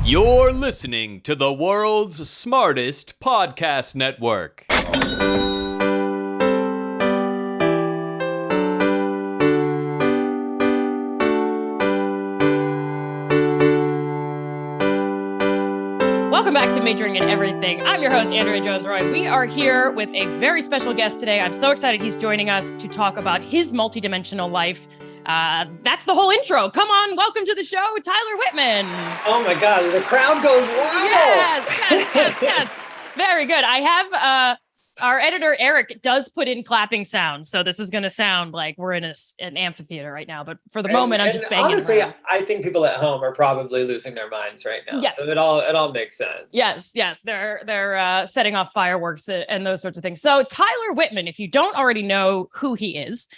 You're listening to the world's smartest podcast network. Welcome back to Majoring in Everything. I'm your host, Andrea Jones-Rooy. We are here with a very special guest today. I'm so excited he's joining us to talk about his multidimensional life. That's the whole intro. Come on, welcome to the show, Tyler Whitman. Oh my God, the crowd goes wild. Yes. Very good. I have our editor, Eric, does put in clapping sounds. So this is going to sound like we're in an amphitheater right now. But for the moment, I'm just banging honestly, around. I think people at home are probably losing their minds right now. Yes. So it all makes sense. Yes. They're setting off fireworks and those sorts of things. So Tyler Whitman, if you don't already know who he is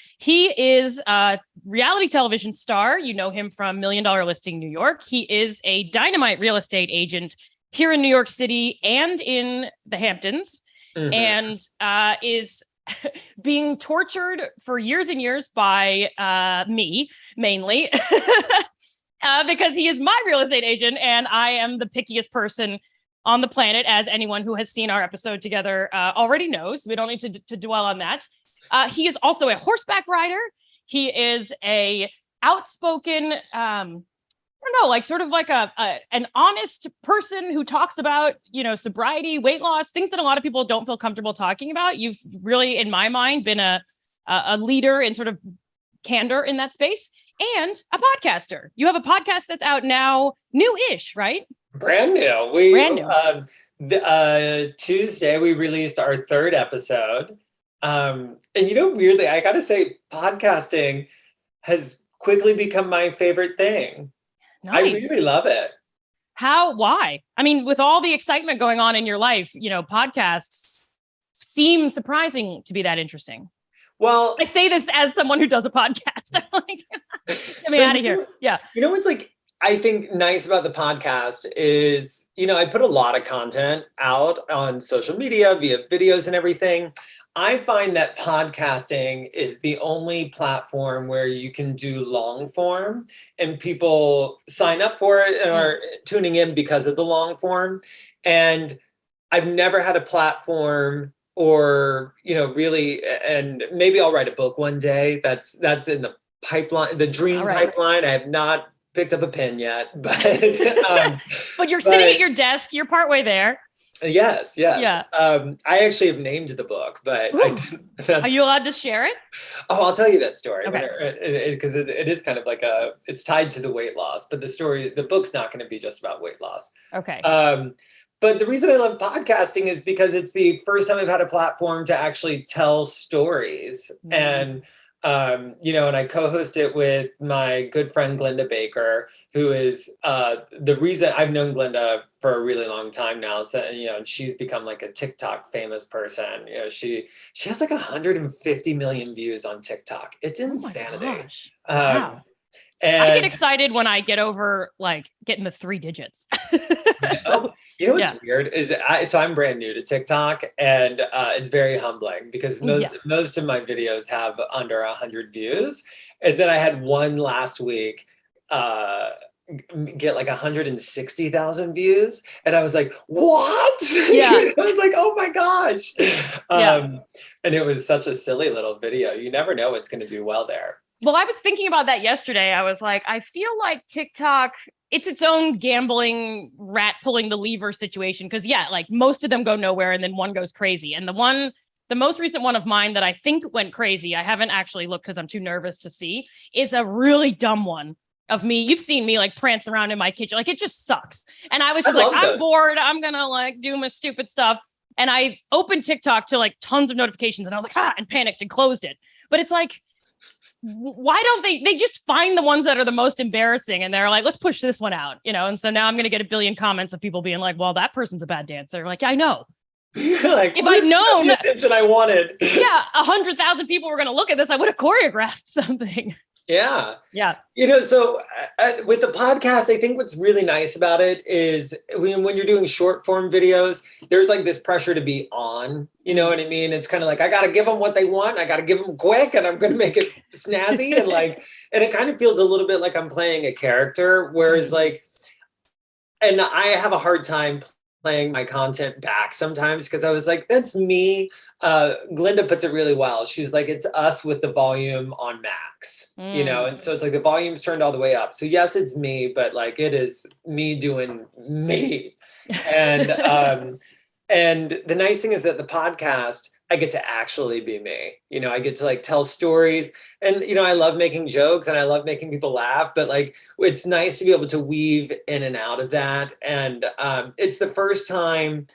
a reality television star. You know him from $1 Million Listing New York. He is a dynamite real estate agent here in New York City and in the Hamptons. Mm-hmm. And is being tortured for years and years by me, mainly, because he is my real estate agent, and I am the pickiest person on the planet, as anyone who has seen our episode together already knows. We don't need to dwell on that. He is also a horseback rider. He is a outspoken, sort of like an honest person who talks about, sobriety, weight loss, things that a lot of people don't feel comfortable talking about. You've really, in my mind, been a leader in sort of candor in that space, and a podcaster. You have a podcast that's out now, new-ish, right? Brand new. Brand new. Tuesday, we released our third episode. And weirdly, I got to say, podcasting has quickly become my favorite thing. Nice. I really love it. Why? I mean, with all the excitement going on in your life, podcasts seem surprising to be that interesting. Well, I say this as someone who does a podcast. I'm like, get me out of here. Yeah. What's I think nice about the podcast is, I put a lot of content out on social media via videos and everything. I find that podcasting is the only platform where you can do long form and people sign up for it and are tuning in because of the long form. And I've never had a platform or, really, and maybe I'll write a book one day. That's in the pipeline, the dream pipeline. I have not picked up a pen yet, but but you're sitting at your desk. You're partway there. Yes. Yeah. I actually have named the book, but are you allowed to share it? Oh, I'll tell you that story. Okay. Because it is kind of like it's tied to the weight loss, but the book's not going to be just about weight loss. Okay. But the reason I love podcasting is because it's the first time I've had a platform to actually tell stories. Mm-hmm. And and I co-host it with my good friend, Glenda Baker, who is the reason I've known Glenda for a really long time now. So, and she's become like a TikTok famous person. She has like 150 million views on TikTok. It's insanity. Oh my gosh. Wow. And I get excited when I get over getting the 3 digits. So, what's weird is so I'm brand new to TikTok, and it's very humbling because most of my videos have under 100 views. And then I had one last week get 160,000 views. And I was like, what? Yeah. I was like, oh my gosh. And it was such a silly little video. You never know what's going to do well there. Well, I was thinking about that yesterday. I was like, I feel like TikTok, it's its own gambling rat pulling the lever situation. Because most of them go nowhere and then one goes crazy. And the most recent one of mine that I think went crazy, I haven't actually looked because I'm too nervous to see, is a really dumb one of me. You've seen me prance around in my kitchen. It just sucks. And I was just I'm bored. I'm going to do my stupid stuff. And I opened TikTok to tons of notifications and I was and panicked and closed it. But it's why don't they just find the ones that are the most embarrassing and they're let's push this one out, and so now I'm going to get a billion comments of people being well, that person's a bad dancer. I know. If I'd known the attention I wanted. 100,000 people were going to look at this, I would have choreographed something. Yeah. Yeah. So with the podcast, I think what's really nice about it is when you're doing short form videos, there's this pressure to be on, you know what I mean? It's kind of I got to give them what they want. I got to give them quick and I'm going to make it snazzy. And and it kind of feels a little bit like I'm playing a character. Whereas and I have a hard time playing my content back sometimes because I was like, that's me. Glinda puts it really well. She's like, it's us with the volume on max, and so it's like the volume's turned all the way up. So yes, it's me, but like it is me doing me. And and the nice thing is that the podcast, I get to actually be me. I get to like tell stories, and I love making jokes and I love making people laugh, but like it's nice to be able to weave in and out of that. And it's the first time,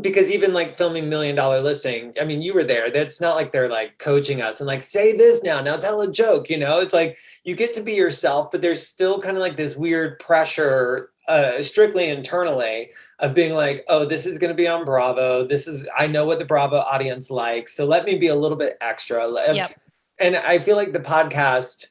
because even like filming $1 Million Listing, I mean, you were there. That's not like they're like coaching us and like, say this now tell a joke. It's like you get to be yourself, but there's still kind of like this weird pressure, strictly internally, of being like, oh, this is going to be on Bravo. I know what the Bravo audience likes, so let me be a little bit extra. Yep. And I feel like the podcast,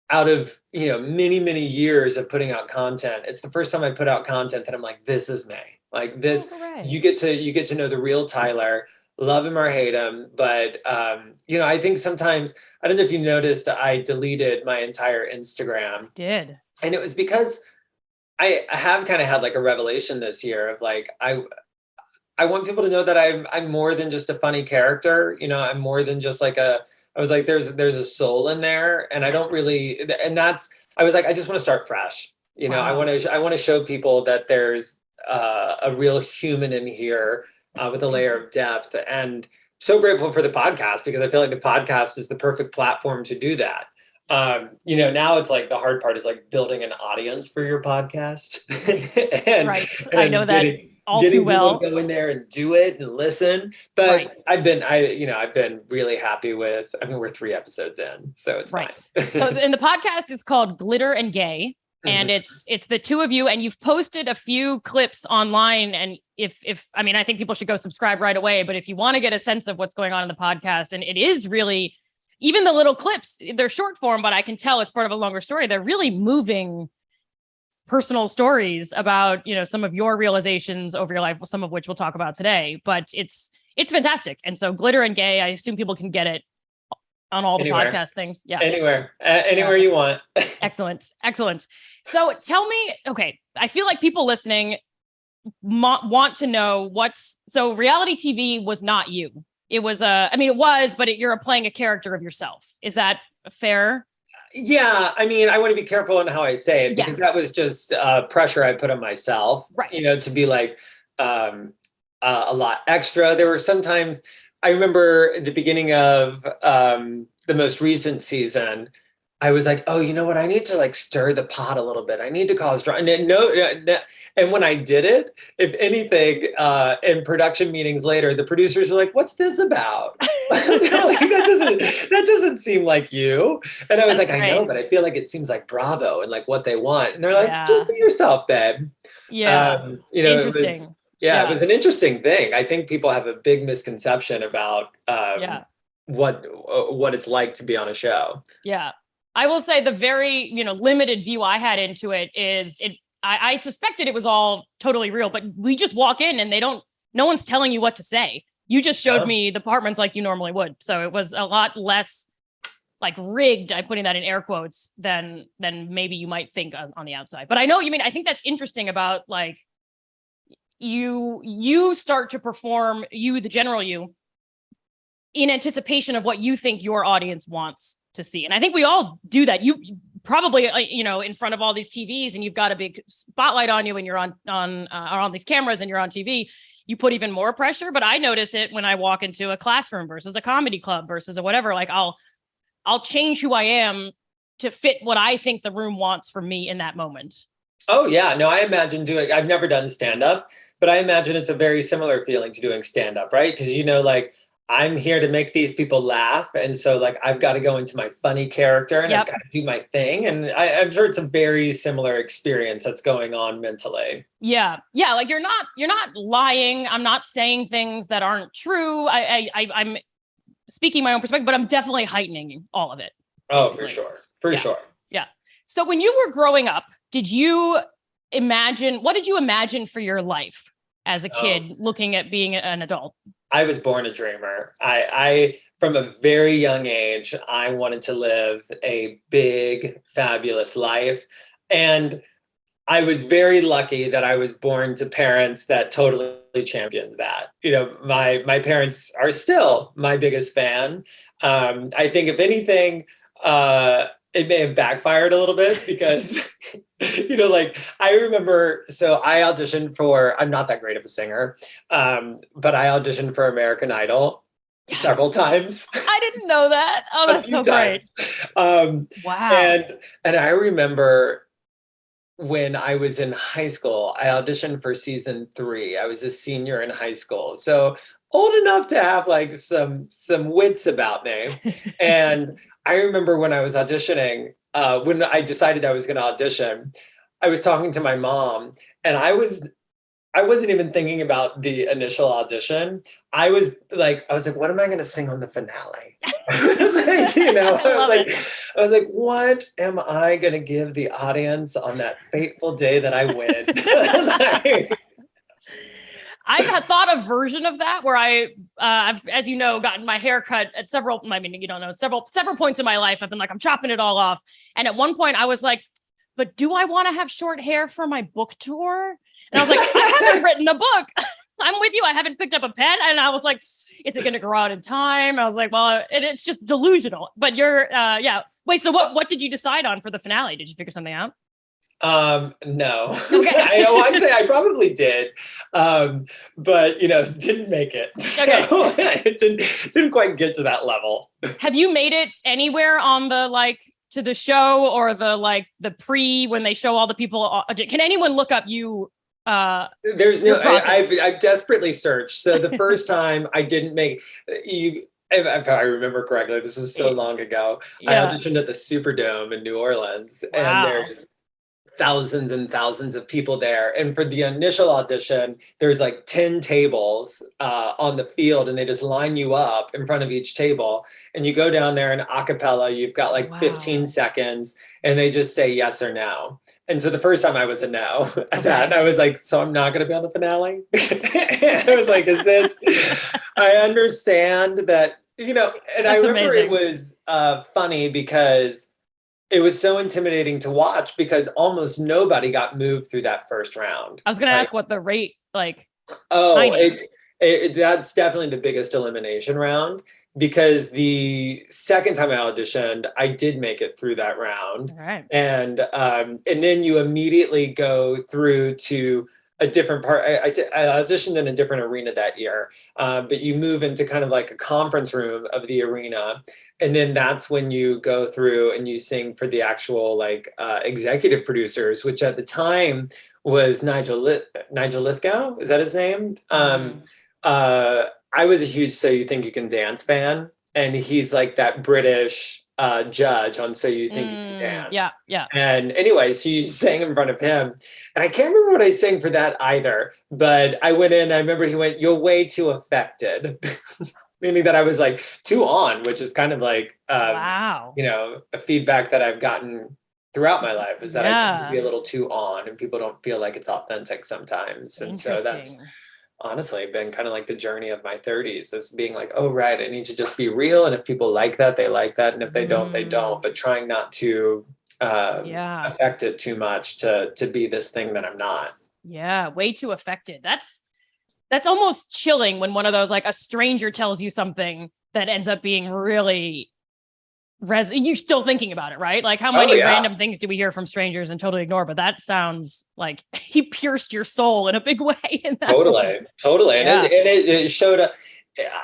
out of many years of putting out content, it's the first time I put out content that I'm like, this is me. Like this, you get to know the real Tyler, love him or hate him. But I think sometimes, I don't know if you noticed, I deleted my entire Instagram. Did. And it was because I have kind of had like a revelation this year of like, I want people to know that I'm more than just a funny character. I'm more than just like I was like, there's a soul in there, and I don't really, and I was like, I just want to start fresh. Wow. I want to show people that there's a real human in here, with a layer of depth. And so grateful for the podcast, because I feel like the podcast is the perfect platform to do that. Now it's like the hard part is like building an audience for your podcast. Right. I know that all too well. To go in there and do it and listen. But right. I've been really happy with, I mean, we're 3 episodes in, so it's right. fine. So, and the podcast is called Glitter and Gay. And it's the two of you, and you've posted a few clips online. And if I mean, I think people should go subscribe right away. But if you want to get a sense of what's going on in the podcast, and it is really, even the little clips, they're short form, but I can tell it's part of a longer story. They're really moving personal stories about, some of your realizations over your life, some of which we'll talk about today. But it's fantastic. And so Glitter and Gay, I assume people can get it on all the podcast things. Yeah. Anywhere you want. Excellent. So tell me, okay, I feel like people listening want to know so reality TV was not you. It was it was, but you're playing a character of yourself. Is that fair? Yeah. I mean, I want to be careful in how I say it, because that was just pressure I put on myself, right. To be like a lot extra. There were sometimes, I remember at the beginning of the most recent season, I was like, oh, you know what? I need to like stir the pot a little bit. I need to cause drama. And when I did it, if anything, in production meetings later, the producers were like, what's this about? They're like, that doesn't seem like you. And I was like, I know, but I feel like it seems like Bravo and like what they want. And they're like, just be yourself, babe. Yeah. Interesting. It was an interesting thing. I think people have a big misconception about what it's like to be on a show. Yeah. I will say the very, limited view I had into it is I suspected it was all totally real, but we just walk in and no one's telling you what to say. You just showed me the apartments like you normally would. So it was a lot less like rigged, I'm putting that in air quotes, than maybe you might think on the outside. But I know what you mean. I think that's interesting about like, you start to perform, the general you, in anticipation of what you think your audience wants to see. And I think we all do that. You probably, in front of all these TVs, and you've got a big spotlight on you, and you're on these cameras and you're on TV, you put even more pressure. But I notice it when I walk into a classroom versus a comedy club versus a whatever. Like I'll change who I am to fit what I think the room wants from me in that moment. Oh yeah, no, I imagine I've never done stand-up, but I imagine it's a very similar feeling to doing stand-up, right? Because like, I'm here to make these people laugh. And so like, I've got to go into my funny character and I've got to do my thing. And I'm sure it's a very similar experience that's going on mentally. Yeah. Yeah. Like you're not lying. I'm not saying things that aren't true. I'm speaking my own perspective, but I'm definitely heightening all of it. Oh, for sure. For sure. Yeah. So when you were growing up, what did you imagine for your life as a kid looking at being an adult? I was born a dreamer. I from a very young age, I wanted to live a big, fabulous life. And I was very lucky that I was born to parents that totally championed that. My parents are still my biggest fan. I think if anything, it may have backfired a little bit because, like I remember, so I auditioned for, I'm not that great of a singer, but I auditioned for American Idol several times. I didn't know that. Oh, A that's few so great. Wow. And I remember when I was in high school, I auditioned for season 3. I was a senior in high school. So old enough to have like some wits about me. And I remember when I was auditioning, when I decided I was going to audition, I was talking to my mom and I wasn't even thinking about the initial audition. I was like, what am I going to sing on the finale? I was like, I was like, what am I going to give the audience on that fateful day that I win? I've had thought a version of that where I've, as you know, gotten my hair cut at several points in my life. I've been like, I'm chopping it all off. And at one point I was like, but do I want to have short hair for my book tour? And I was like, I haven't written a book. I'm with you. I haven't picked up a pen. And I was like, is it going to grow out in time? I was like, well, it's just delusional. But you're, yeah. Wait, so what did you decide on for the finale? Did you figure something out? No. Okay. Actually, I probably did, but didn't make it. So Okay. it didn't quite get to that level. Have you made it anywhere on the to the show or the pre when they show all the people? Can anyone look up you? There's no. I've desperately searched. So the first time I didn't make you. If I remember correctly, this was so long ago. Yeah. I auditioned at the Superdome in New Orleans, and there's thousands and thousands of people there. And for the initial audition, there's like 10 tables on the field, and they just line you up in front of each table. And you go down there in a cappella, you've got like 15 seconds, and they just say yes or no. And so the first time I was a no at that, and I was like, so I'm not going to be on the finale? And I was like, is this, I understand that, and that's I remember amazing. It was funny because it was so intimidating to watch because almost nobody got moved through that first round. I was going to ask what the rate that's definitely the biggest elimination round, because the second time I auditioned, I did make it through that round. Right. And then you immediately go through to a different part. I auditioned in a different arena that year, but you move into kind of like a conference room of the arena. And then that's when you go through and you sing for the actual executive producers, which at the time was Nigel Lithgow. Is that his name? I was a huge So You Think You Can Dance fan. And he's like that British judge on So You Think You Can Dance. Yeah, yeah. And anyway, so you sang in front of him. And I can't remember what I sang for that either. But I went in, I remember he went, "You're way too affected." Meaning that I was like too on, which is kind of like, wow. A feedback that I've gotten throughout my life is that I tend to be a little too on and people don't feel like it's authentic sometimes. And so that's honestly been kind of like the journey of my 30s, is being like, oh, right, I need to just be real. And if people like that, they like that. And if they don't, they don't. But trying not to affect it too much to be this thing that I'm not. Yeah, way too affected. That's almost chilling when one of those, like a stranger tells you something that ends up being really you're still thinking about it, right? Like how many random things do we hear from strangers and totally ignore? But that sounds like he pierced your soul in a big way. Totally. And it showed up.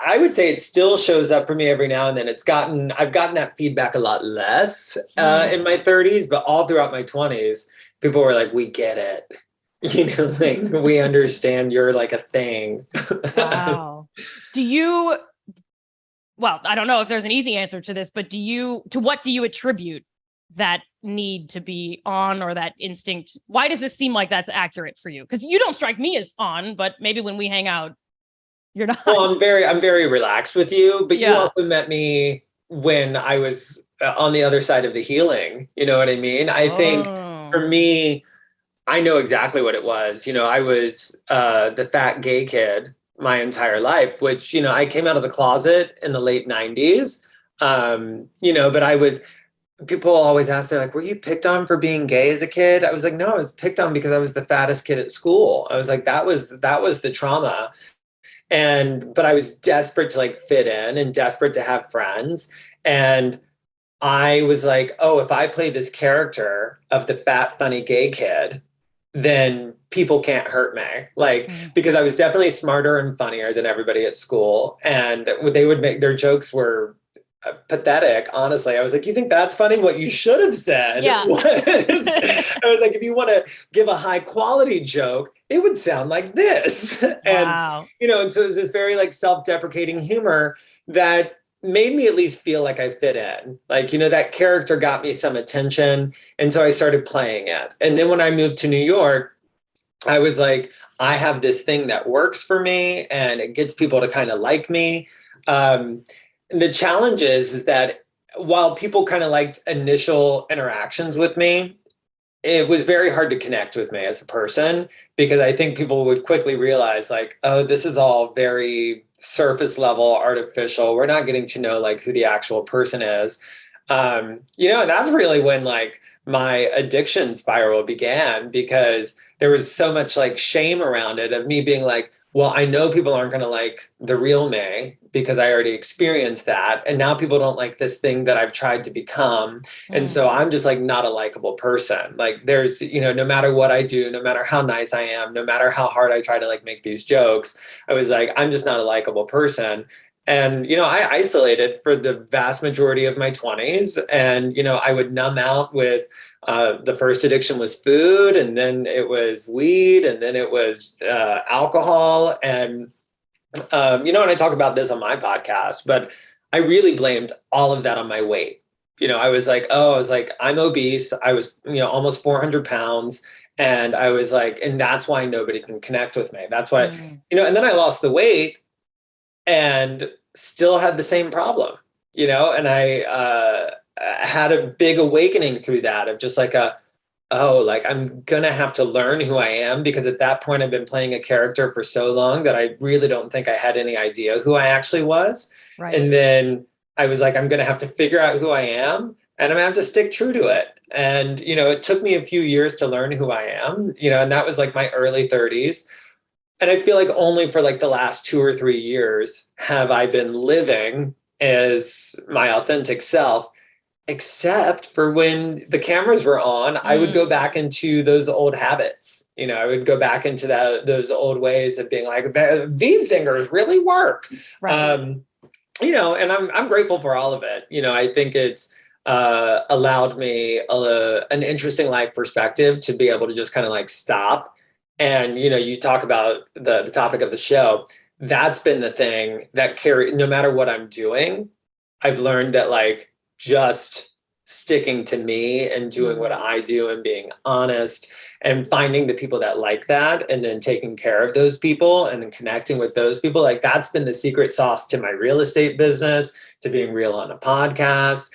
I would say it still shows up for me every now and then. I've gotten that feedback a lot less in my 30s, but all throughout my 20s, people were like, we get it. We understand you're like a thing. Wow. Well, I don't know if there's an easy answer to this, but to what do you attribute that need to be on, or that instinct? Why does this seem like that's accurate for you? Because you don't strike me as on, but maybe when we hang out, you're not. Well, I'm very relaxed with you, but you also met me when I was on the other side of the healing. You know what I mean? I think for me, I know exactly what it was. I was the fat gay kid my entire life, which, I came out of the closet in the late 90s, but people always ask, they're like, were you picked on for being gay as a kid? I was like, no, I was picked on because I was the fattest kid at school. I was like, that was the trauma. But I was desperate to like fit in and desperate to have friends. And I was like, oh, if I play this character of the fat, funny gay kid, then people can't hurt me. Like, because I was definitely smarter and funnier than everybody at school. And they would make their jokes were pathetic, honestly. I was like, you think that's funny? What you should have said was, I was like, if you want to give a high quality joke, it would sound like this. Wow. And so it was this very like self-deprecating humor that made me at least feel like I fit in. Like, that character got me some attention. And so I started playing it. And then when I moved to New York, I was like, I have this thing that works for me and it gets people to kind of like me. The challenge is that while people kind of liked initial interactions with me, it was very hard to connect with me as a person, because I think people would quickly realize like, oh, this is all very surface level, artificial. We're not getting to know like who the actual person is. And that's really when like my addiction spiral began, because there was so much like shame around it of me being like, well, I know people aren't going to like the real me because I already experienced that. And now people don't like this thing that I've tried to become. And so I'm just like not a likable person. Like there's, no matter what I do, no matter how nice I am, no matter how hard I try to like make these jokes, I was like, I'm just not a likable person. And, I isolated for the vast majority of my 20s. And, I would numb out with the first addiction was food, and then it was weed, and then it was alcohol. And, and I talk about this on my podcast, but I really blamed all of that on my weight. I was like, I'm obese. I was, almost 400 pounds. And I was like, and that's why nobody can connect with me. That's why, and then I lost the weight and still had the same problem, and I had a big awakening through that of just like I'm going to have to learn who I am, because at that point I've been playing a character for so long that I really don't think I had any idea who I actually was. Right. And then I was like, I'm going to have to figure out who I am, and I'm going to have to stick true to it. And, it took me a few years to learn who I am, and that was like my early 30s. And I feel like only for like the last 2 or 3 years have I been living as my authentic self, except for when the cameras were on, I would go back into those old habits. I would go back into those old ways of being like, these singers really work. Right. And I'm grateful for all of it. I think it's allowed me an interesting life perspective to be able to just kind of like stop. And, you talk about the topic of the show. That's been the thing that no matter what I'm doing, I've learned that like just sticking to me and doing what I do and being honest and finding the people that like that, and then taking care of those people and then connecting with those people. Like that's been the secret sauce to my real estate business, to being real on a podcast.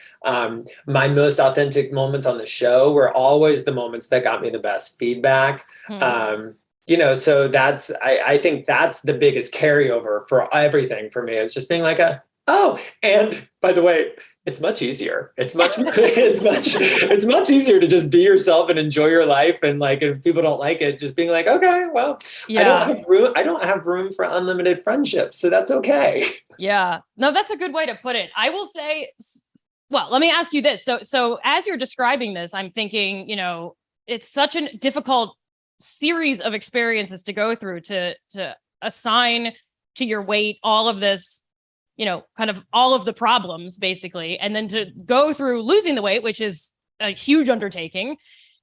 My most authentic moments on the show were always the moments that got me the best feedback. So I think that's the biggest carryover for everything for me. It's just being like and by the way, it's much easier. It's much easier to just be yourself and enjoy your life. And like, if people don't like it, just being like, okay, well, I don't have room for unlimited friendships. So that's okay. Yeah, no, that's a good way to put it. I will say, well, let me ask you this. So as you're describing this, I'm thinking, it's such a difficult series of experiences to go through to assign to your weight all of this, kind of all of the problems basically, and then to go through losing the weight, which is a huge undertaking,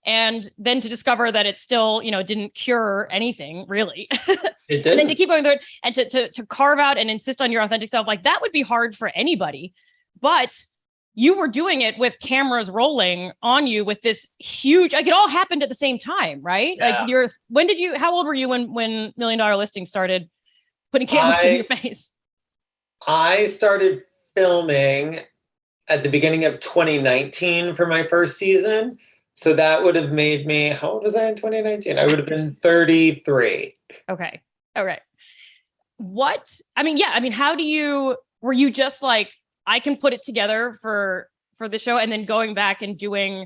and then to discover that it still, didn't cure anything really. It didn't. And then to keep going through it and to carve out and insist on your authentic self, like that would be hard for anybody. But you were doing it with cameras rolling on you with this huge, like it all happened at the same time, right? Yeah. Like how old were you when $1 Million Listing started putting cameras in your face? I started filming at the beginning of 2019 for my first season. So that would have made me, how old was I in 2019? I would have been 33. Okay. All right. How were you just like, I can put it together for for the show, and then going back and doing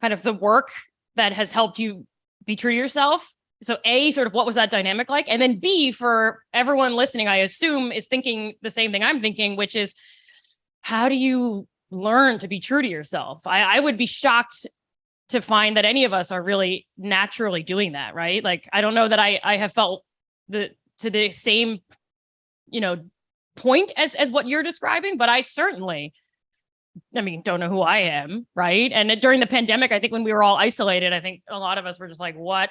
kind of the work that has helped you be true to yourself. So A, sort of what was that dynamic like? And then B, for everyone listening, I assume is thinking the same thing I'm thinking, which is, how do you learn to be true to yourself? I would be shocked to find that any of us are really naturally doing that, right? Like, I don't know that I have felt to the same, point as what you're describing, but I certainly, don't know who I am, right? And during the pandemic, I think when we were all isolated, I think a lot of us were just like, what?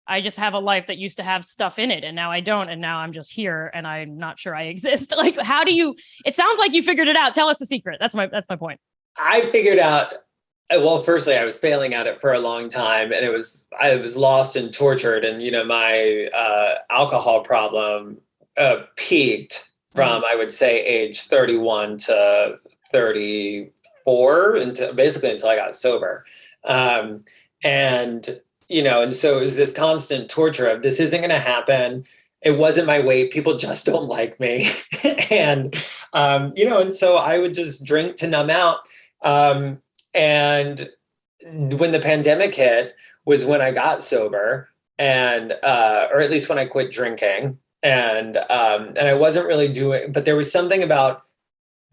I just have a life that used to have stuff in it, and now I don't, and now I'm just here, and I'm not sure I exist. Like, how do you? It sounds like you figured it out. Tell us the secret. That's my point. I figured out. Well, firstly, I was failing at it for a long time, and I was lost and tortured, and my alcohol problem peaked from I would say age 31 to 34, until I got sober, and so it was this constant torture of, this isn't going to happen. It wasn't my weight. People just don't like me. and so I would just drink to numb out. And when the pandemic hit was when I got sober, and or at least when I quit drinking, and I wasn't really doing, but there was something about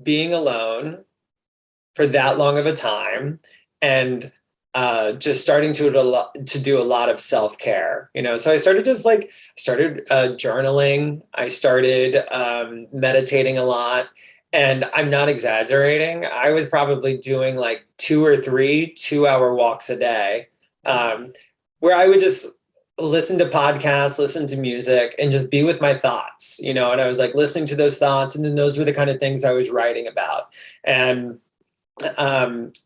being alone for that long of a time, and just starting to do a lot of self-care, so I started journaling. I started meditating a lot. And I'm not exaggerating. I was probably doing like 2 or 3 2-hour walks a day, where I would just listen to podcasts, listen to music, and just be with my thoughts, and I was like listening to those thoughts. And then those were the kind of things I was writing about. And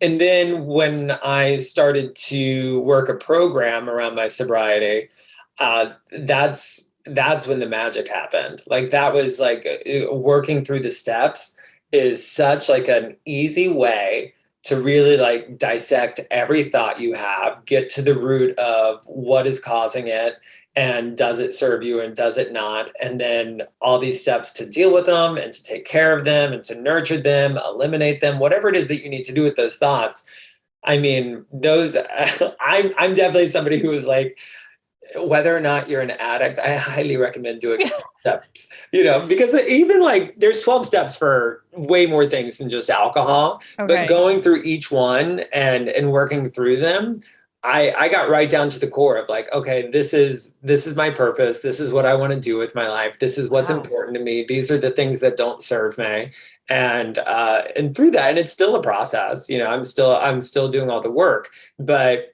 then when I started to work a program around my sobriety, that's when the magic happened. Like, that was like working through the steps is such like an easy way to really like dissect every thought you have, get to the root of what is causing it, and does it serve you and does it not? And then all these steps to deal with them and to take care of them and to nurture them, eliminate them, whatever it is that you need to do with those thoughts. Those, I'm definitely somebody who is like, whether or not you're an addict, I highly recommend doing 12 steps, because even like there's 12 steps for way more things than just alcohol, but going through each one and working through them, I got right down to the core of like, okay, this is my purpose. This is what I want to do with my life. This is what's important to me. These are the things that don't serve me. And through that, and it's still a process, I'm still doing all the work, but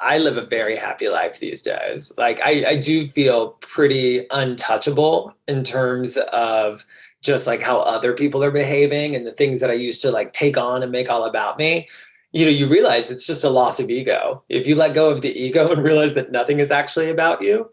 I live a very happy life these days. Like, I do feel pretty untouchable in terms of just like how other people are behaving and the things that I used to like take on and make all about me. You realize it's just a loss of ego. If you let go of the ego and realize that nothing is actually about you,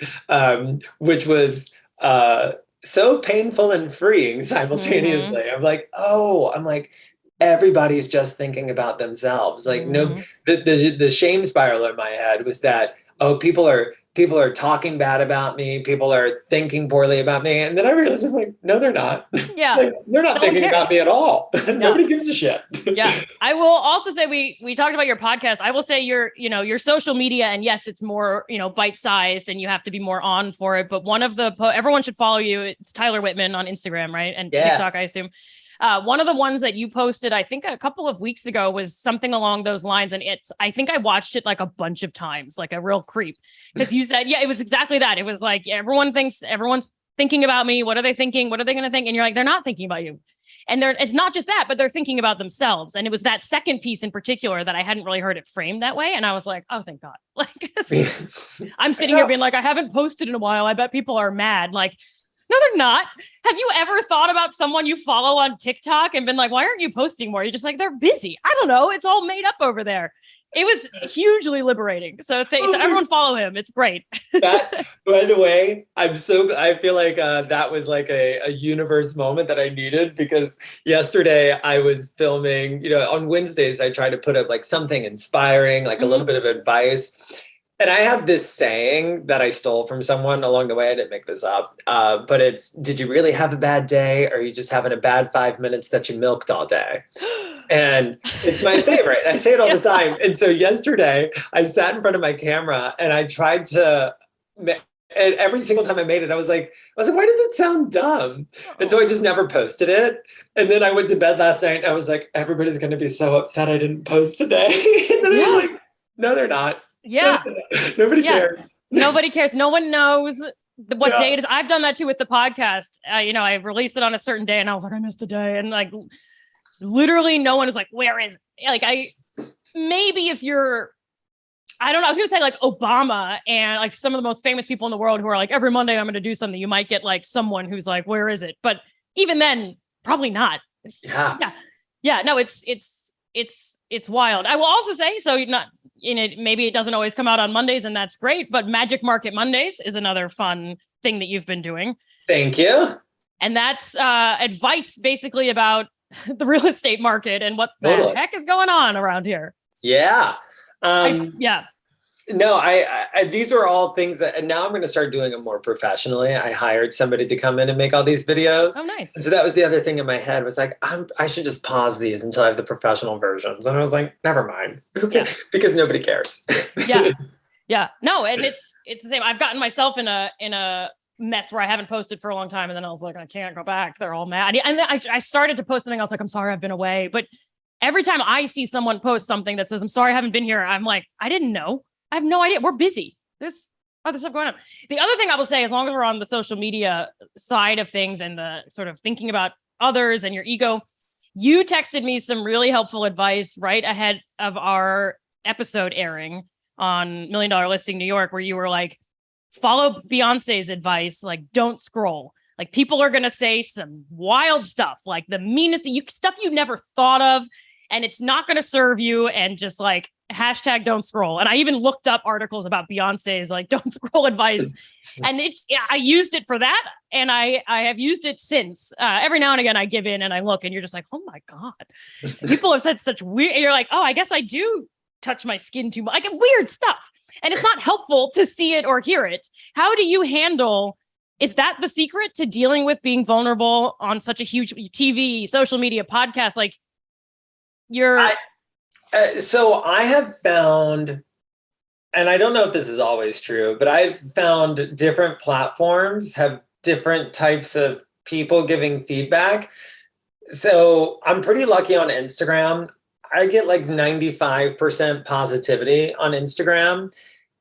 which was so painful and freeing simultaneously. Mm-hmm. I'm like, everybody's just thinking about themselves. Like, no, the shame spiral in my head was that, people are talking bad about me. People are thinking poorly about me. And then I realized, I'm like, no, they're not. Yeah. Like, they're not thinking about me at all. Nobody gives a shit. Yeah. I will also say, we talked about your podcast. I will say your social media, and yes, it's more, bite-sized and you have to be more on for it. But one of everyone should follow you. It's Tyler Whitman on Instagram, right? And TikTok, I assume. One of the ones that you posted, I think a couple of weeks ago, was something along those lines. And I think I watched it like a bunch of times, like a real creep. Because you said, it was exactly that. It was like, everyone's thinking about me. What are they thinking? What are they going to think? And you're like, they're not thinking about you. And it's not just that, but they're thinking about themselves. And it was that second piece in particular that I hadn't really heard it framed that way. And I was like, oh, thank God. Like, I'm sitting here being like, I haven't posted in a while. I bet people are mad. Like, no, they're not. Have you ever thought about someone you follow on TikTok and been like, why aren't you posting more? You're just like, they're busy. I don't know. It's all made up over there. It was hugely liberating. So everyone follow him. It's great. That, by the way, I feel like that was like a universe moment that I needed, because yesterday I was filming, on Wednesdays, I try to put up like something inspiring, like a little bit of advice. And I have this saying that I stole from someone along the way. I didn't make this up. But it's, did you really have a bad day? Or are you just having a bad 5 minutes that you milked all day? And it's my favorite. I say it all the time. And so yesterday I sat in front of my camera and I tried to, and every single time I made it, I was like, why does it sound dumb? And so I just never posted it. And then I went to bed last night and I was like, everybody's going to be so upset I didn't post today. And then I was like, no, they're not. Yeah. Nobody cares. Nobody cares. No one knows what day it is. I've done that too with the podcast. I released it on a certain day and I was like, I missed a day. And like, literally no one is like, where is it? Like maybe if you're, I don't know. I was going to say like Obama and like some of the most famous people in the world who are like, every Monday I'm going to do something. You might get like someone who's like, where is it? But even then, probably not. Yeah. No, it's wild. I will also say, so you're not in it. Maybe it doesn't always come out on Mondays and that's great, but Magic Market Mondays is another fun thing that you've been doing. Thank you. And that's advice basically about the real estate market and what the heck is going on around here. Yeah. No, I these are all things that, and now I'm going to start doing them more professionally. I hired somebody to come in and make all these videos. Oh, nice. And so that was the other thing in my head was like, I should just pause these until I have the professional versions. And I was like, never mind. Okay. Yeah. Because nobody cares. Yeah. No, and it's the same. I've gotten myself in a mess where I haven't posted for a long time. And then I was like, I can't go back. They're all mad. And then I started to post something. I was like, I'm sorry, I've been away. But every time I see someone post something that says, I'm sorry, I haven't been here, I'm like, I didn't know. I have no idea. We're busy. There's other stuff going on. The other thing I will say, as long as we're on the social media side of things and the sort of thinking about others and your ego, you texted me some really helpful advice right ahead of our episode airing on $1 Million Listing New York, where you were like, follow Beyonce's advice, like don't scroll. Like people are going to say some wild stuff, like the meanest stuff you never thought of, and it's not going to serve you, and just like hashtag don't scroll. And I even looked up articles about Beyonce's like don't scroll advice. And I used it for that. And I have used it since. Every now and again I give in and I look and you're just like, oh my God. People have said such weird, and you're like, oh, I guess I do touch my skin too much. I get weird stuff. And it's not helpful to see it or hear it. How do you handle, is that the secret to dealing with being vulnerable on such a huge TV, social media, podcast? Like so I have found, and I don't know if this is always true, but I've found different platforms have different types of people giving feedback. So I'm pretty lucky on Instagram. I get like 95% positivity on Instagram.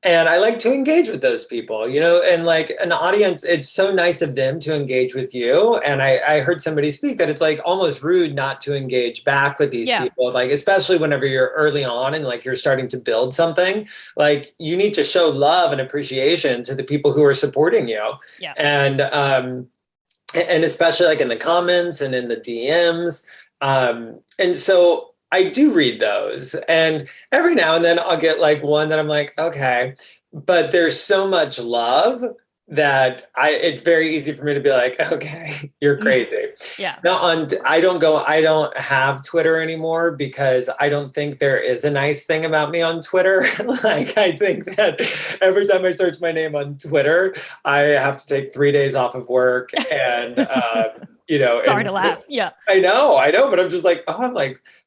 And I like to engage with those people, and like an audience, it's so nice of them to engage with you. And I heard somebody speak that it's like almost rude not to engage back with these people, like, especially whenever you're early on and like you're starting to build something, like you need to show love and appreciation to the people who are supporting you. Yeah. And especially like in the comments and in the DMs. And so I do read those, and every now and then I'll get like one that I'm like, okay, but there's so much love that it's very easy for me to be like, okay, you're crazy. Yeah. Now I don't have Twitter anymore because I don't think there is a nice thing about me on Twitter. Like I think that every time I search my name on Twitter, I have to take 3 days off of work and, sorry to laugh. Yeah. I know, but I'm just like,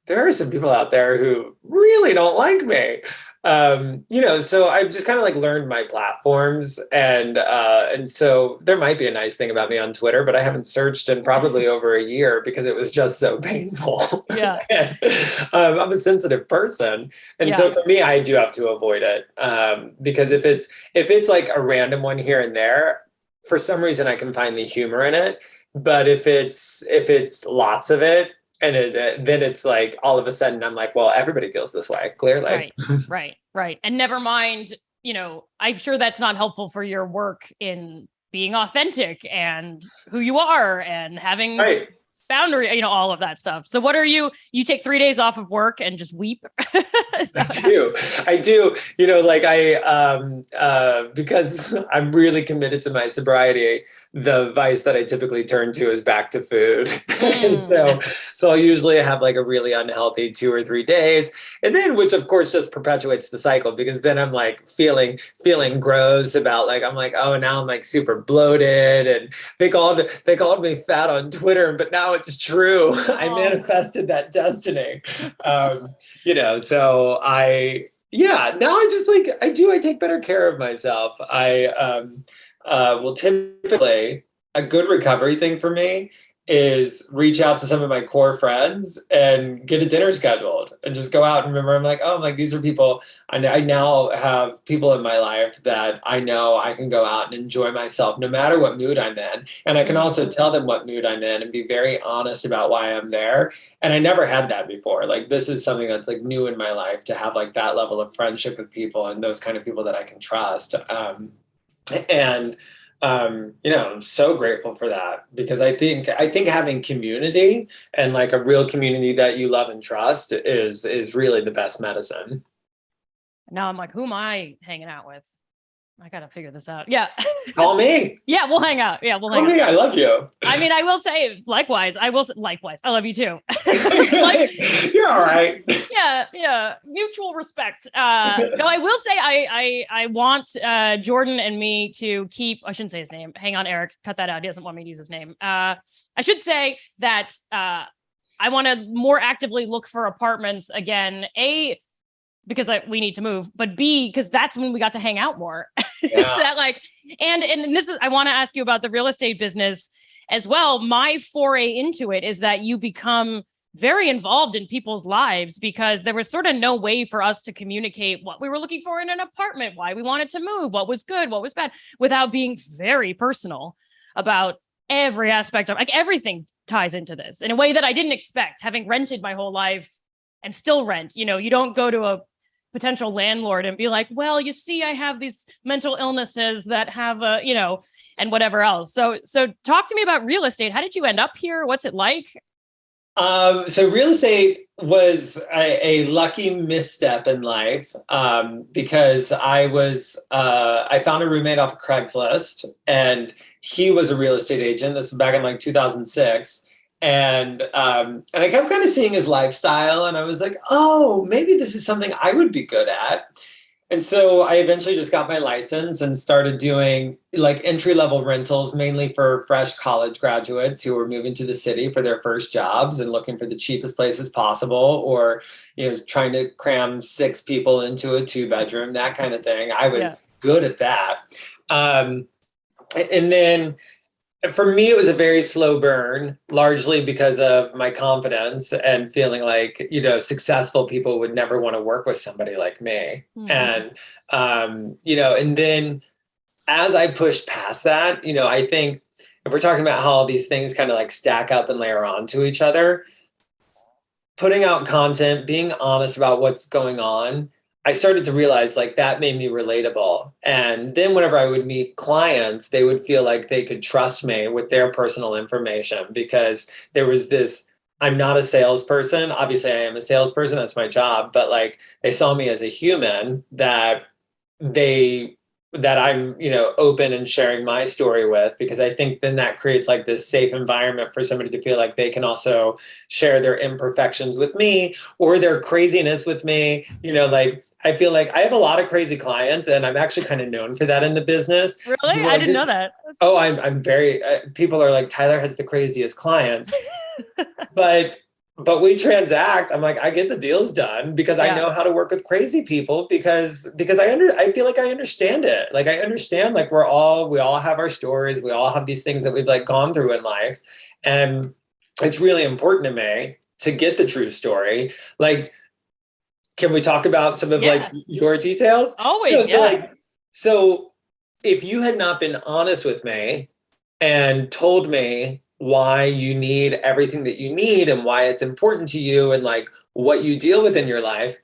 there are some people out there who really don't like me. So I've just kind of like learned my platforms, and so there might be a nice thing about me on Twitter, but I haven't searched in probably over a year because it was just so painful. Yeah. And, I'm a sensitive person. And so for me, I do have to avoid it. Because if it's like a random one here and there, for some reason I can find the humor in it. But if it's lots of it, and then it's like all of a sudden I'm like, well, everybody feels this way, clearly. Right. And never mind, I'm sure that's not helpful for your work in being authentic and who you are and having boundary, all of that stuff. So what are you take 3 days off of work and just weep? I do. Because I'm really committed to my sobriety, the vice that I typically turn to is back to food. And so I'll usually have like a really unhealthy 2 or 3 days. And then, which of course just perpetuates the cycle, because then I'm like feeling gross about like, I'm like, oh, now I'm like super bloated, and they called me fat on Twitter, but now it's true. I manifested that destiny. So now I take better care of myself. I will typically, a good recovery thing for me is reach out to some of my core friends and get a dinner scheduled and just go out and remember, I'm like, these are people. I now have people in my life that I know I can go out and enjoy myself no matter what mood I'm in. And I can also tell them what mood I'm in and be very honest about why I'm there. And I never had that before. Like, this is something that's like new in my life, to have like that level of friendship with people and those kind of people that I can trust. I'm so grateful for that, because I think having community, and like a real community that you love and trust, is really the best medicine. Now I'm like, who am I hanging out with? I got to figure this out. Yeah. Call me. Yeah, we'll hang out. Yeah, we'll hang out. Call me. I love you. I mean, I will say likewise. Likewise. I love you too. You're all right. Yeah. Mutual respect. No, I will say I want Jordan and me to keep, I shouldn't say his name. Hang on, Eric. Cut that out. He doesn't want me to use his name. I should say that I want to more actively look for apartments again. A, because we need to move, but B, because that's when we got to hang out more. Yeah. So that and this is, I want to ask you about the real estate business as well. My foray into it is that you become very involved in people's lives, because there was sort of no way for us to communicate what we were looking for in an apartment, why we wanted to move, what was good, what was bad, without being very personal about every aspect of, like, everything ties into this in a way that I didn't expect, having rented my whole life and still rent. You don't go to a potential landlord and be like, well, you see, I have these mental illnesses that have and whatever else. So talk to me about real estate. How did you end up here? What's it like? So real estate was a lucky misstep in life, because I found a roommate off of Craigslist, and he was a real estate agent. This is back in like 2006. And I kept kind of seeing his lifestyle, and I was like, oh, maybe this is something I would be good at. And so I eventually just got my license and started doing like entry-level rentals, mainly for fresh college graduates who were moving to the city for their first jobs and looking for the cheapest places possible, or, trying to cram 6 people into a 2-bedroom, that kind of thing. I was good at that. And then for me, it was a very slow burn, largely because of my confidence and feeling like, successful people would never want to work with somebody like me. Mm-hmm. And, and then as I pushed past that, I think if we're talking about how all these things kind of like stack up and layer onto each other, putting out content, being honest about what's going on, I started to realize like that made me relatable. And then whenever I would meet clients, they would feel like they could trust me with their personal information, because there was this, I'm not a salesperson. Obviously I am a salesperson. That's my job. But like, they saw me as a human that I'm, open and sharing my story with, because I think then that creates like this safe environment for somebody to feel like they can also share their imperfections with me, or their craziness with me. Like, I feel like I have a lot of crazy clients, and I'm actually kind of known for that in the business. Really? I didn't know that. Oh, I'm very, people are like, Tyler has the craziest clients, but we transact. I'm like, I get the deals done because I know how to work with crazy people, because I feel like I understand it. Like, I understand, like, we all have our stories. We all have these things that we've like gone through in life. And it's really important to me to get the true story. Like, can we talk about some of like your details? Always. So if you had not been honest with me and told me why you need everything that you need and why it's important to you and like what you deal with in your life,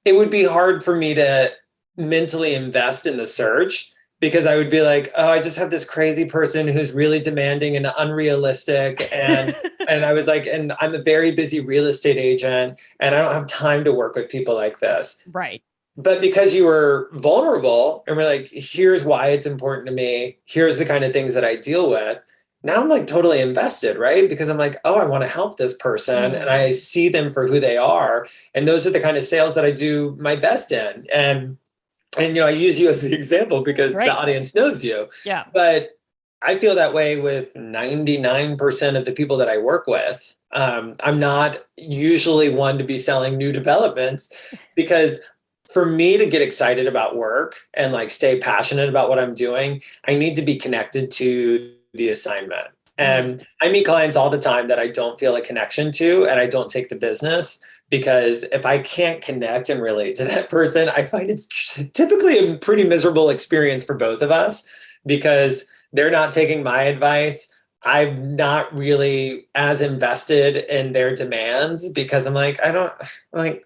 it would be hard for me to mentally invest in the search, because I would be like, oh, I just have this crazy person who's really demanding and unrealistic. And I was like, and I'm a very busy real estate agent and I don't have time to work with people like this. Right. But because you were vulnerable and we're like, here's why it's important to me. Here's the kind of things that I deal with. Now I'm like totally invested, right? Because I'm like, oh, I want to help this person and I see them for who they are. And those are the kind of sales that I do my best in. And I use you as the example because the audience knows you. Yeah. But I feel that way with 99% of the people that I work with. I'm not usually one to be selling new developments because for me to get excited about work and like stay passionate about what I'm doing, I need to be connected to the assignment. And I meet clients all the time that I don't feel a connection to and I don't take the business because if I can't connect and relate to that person, I find it's typically a pretty miserable experience for both of us because they're not taking my advice. I'm not really as invested in their demands because I'm like, I don't get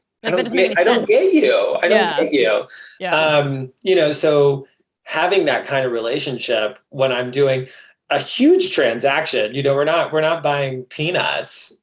you. I don't get you. Yeah. So having that kind of relationship when I'm doing a huge transaction, we're not buying peanuts,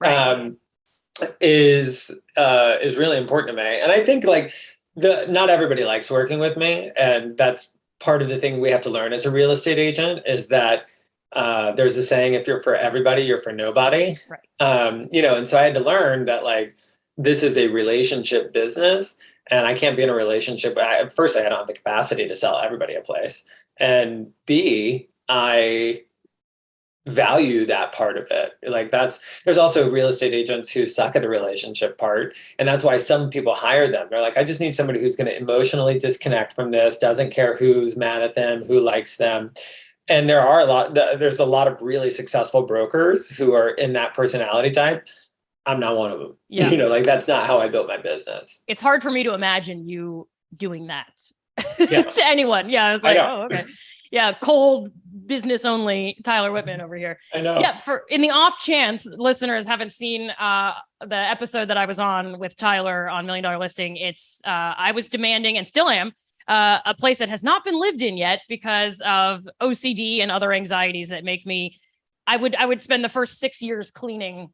is really important to me. And I think like not everybody likes working with me. And that's part of the thing we have to learn as a real estate agent is that there's a saying, if you're for everybody, you're for nobody. Right. And so I had to learn that like, this is a relationship business and I can't be in a relationship. First, I don't have the capacity to sell everybody a place. And B, I value that part of it. Like there's also real estate agents who suck at the relationship part. And that's why some people hire them. They're like, I just need somebody who's going to emotionally disconnect from this, doesn't care who's mad at them, who likes them. And there's a lot of really successful brokers who are in that personality type. I'm not one of them. Yeah. Like that's not how I built my business. It's hard for me to imagine you doing that to anyone. Yeah. I was like, oh, okay. Yeah. Cold business only Tyler Whitman over here. I know. Yeah. In the off chance listeners haven't seen the episode that I was on with Tyler on $1 Million Listing, I was demanding and still am a place that has not been lived in yet because of OCD and other anxieties that make me, I would spend the first 6 years cleaning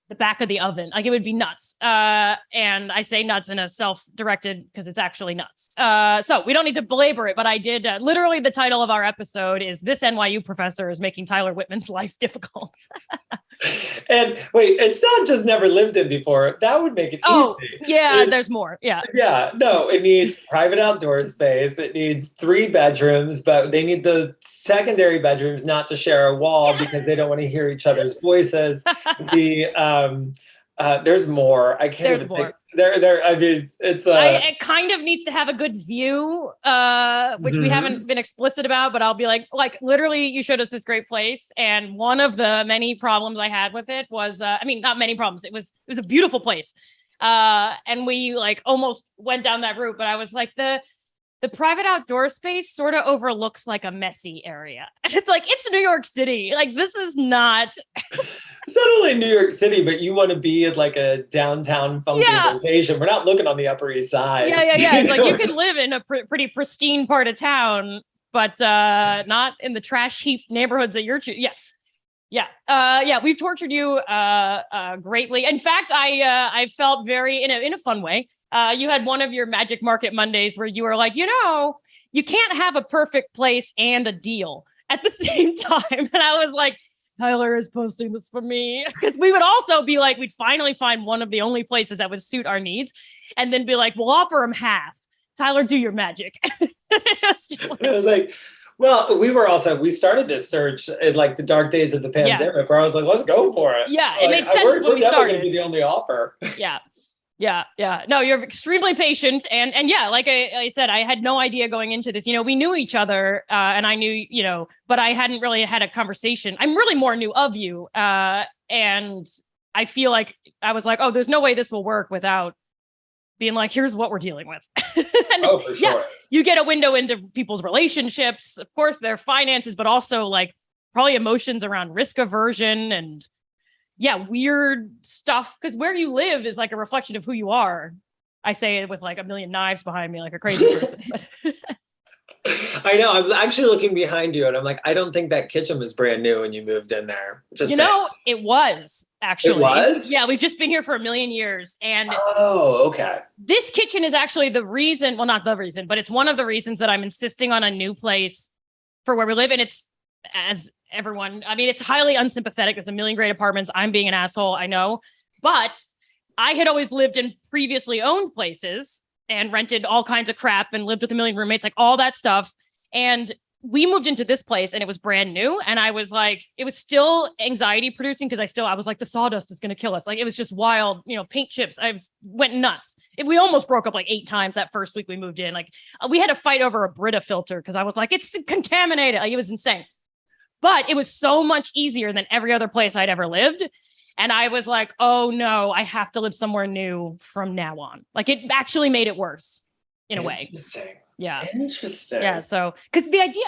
the back of the oven. Like it would be nuts. And I say nuts in a self-directed because it's actually nuts. So we don't need to belabor it, but I did literally the title of our episode is This NYU Professor is Making Tyler Whitman's Life Difficult. And wait, it's not just never lived in before. That would make it easy. Yeah, there's more. Yeah. Yeah, no, it needs private outdoor space. It needs 3 bedrooms, but they need the secondary bedrooms not to share a wall because they don't want to hear each other's voices. There's more. I can't even think. I mean, it kind of needs to have a good view, which we haven't been explicit about, but I'll be like literally you showed us this great place. And one of the many problems I had with it was, not many problems. It was a beautiful place. And we like almost went down that route, but I was like, the private outdoor space sort of overlooks like a messy area. And it's like, it's New York City. Like, this is not. It's not only New York City, but you want to be at like a downtown funky location. We're not looking on the Upper East Side. Yeah. It's like you can live in a pretty pristine part of town, but not in the trash heap neighborhoods that you're choosing. Yeah. We've tortured you greatly. In fact, I felt very in a fun way. You had one of your Magic Market Mondays where you were like, you can't have a perfect place and a deal at the same time. And I was like, Tyler is posting this for me. Because we would also be like, we'd finally find one of the only places that would suit our needs and then be like, we'll offer him half. Tyler, do your magic. I was like, well, we started this search in like the dark days of the pandemic where I was like, let's go for it. Yeah, it made sense when we started. Going to be the only offer. Yeah. No, you're extremely patient. And yeah, like I said, I had no idea going into this. We knew each other and I knew, but I hadn't really had a conversation. I'm really more new of you. And I feel like I was like, oh, there's no way this will work without being like, here's what we're dealing with. Oh, for sure. Yeah, you get a window into people's relationships, of course, their finances, but also like probably emotions around risk aversion and weird stuff. Because where you live is like a reflection of who you are. I say it with like a million knives behind me, like a crazy person. I know. I'm actually looking behind you and I'm like, I don't think that kitchen was brand new when you moved in there. Just saying. It was It actually. was? Yeah, we've just been here for a million years. And Oh, okay. this kitchen is actually the reason, well, not the reason, but it's one of the reasons that I'm insisting on a new place for where we live. And it's, as everyone, I mean, it's highly unsympathetic. There's a million great apartments. I'm being an asshole, I know. But I had always lived in previously owned places and rented all kinds of crap and lived with a million roommates, like all that stuff. And we moved into this place and it was brand new. And I was like, it was still anxiety producing because I was like, the sawdust is going to kill us. Like it was just wild, paint chips. Went nuts. We almost broke up like 8 times that first week we moved in. Like we had a fight over a Brita filter because I was like, it's contaminated. Like it was insane. But it was so much easier than every other place I'd ever lived. And I was like, oh no, I have to live somewhere new from now on. Like it actually made it worse in a way. Interesting. Yeah. Interesting. Yeah. So, because the idea,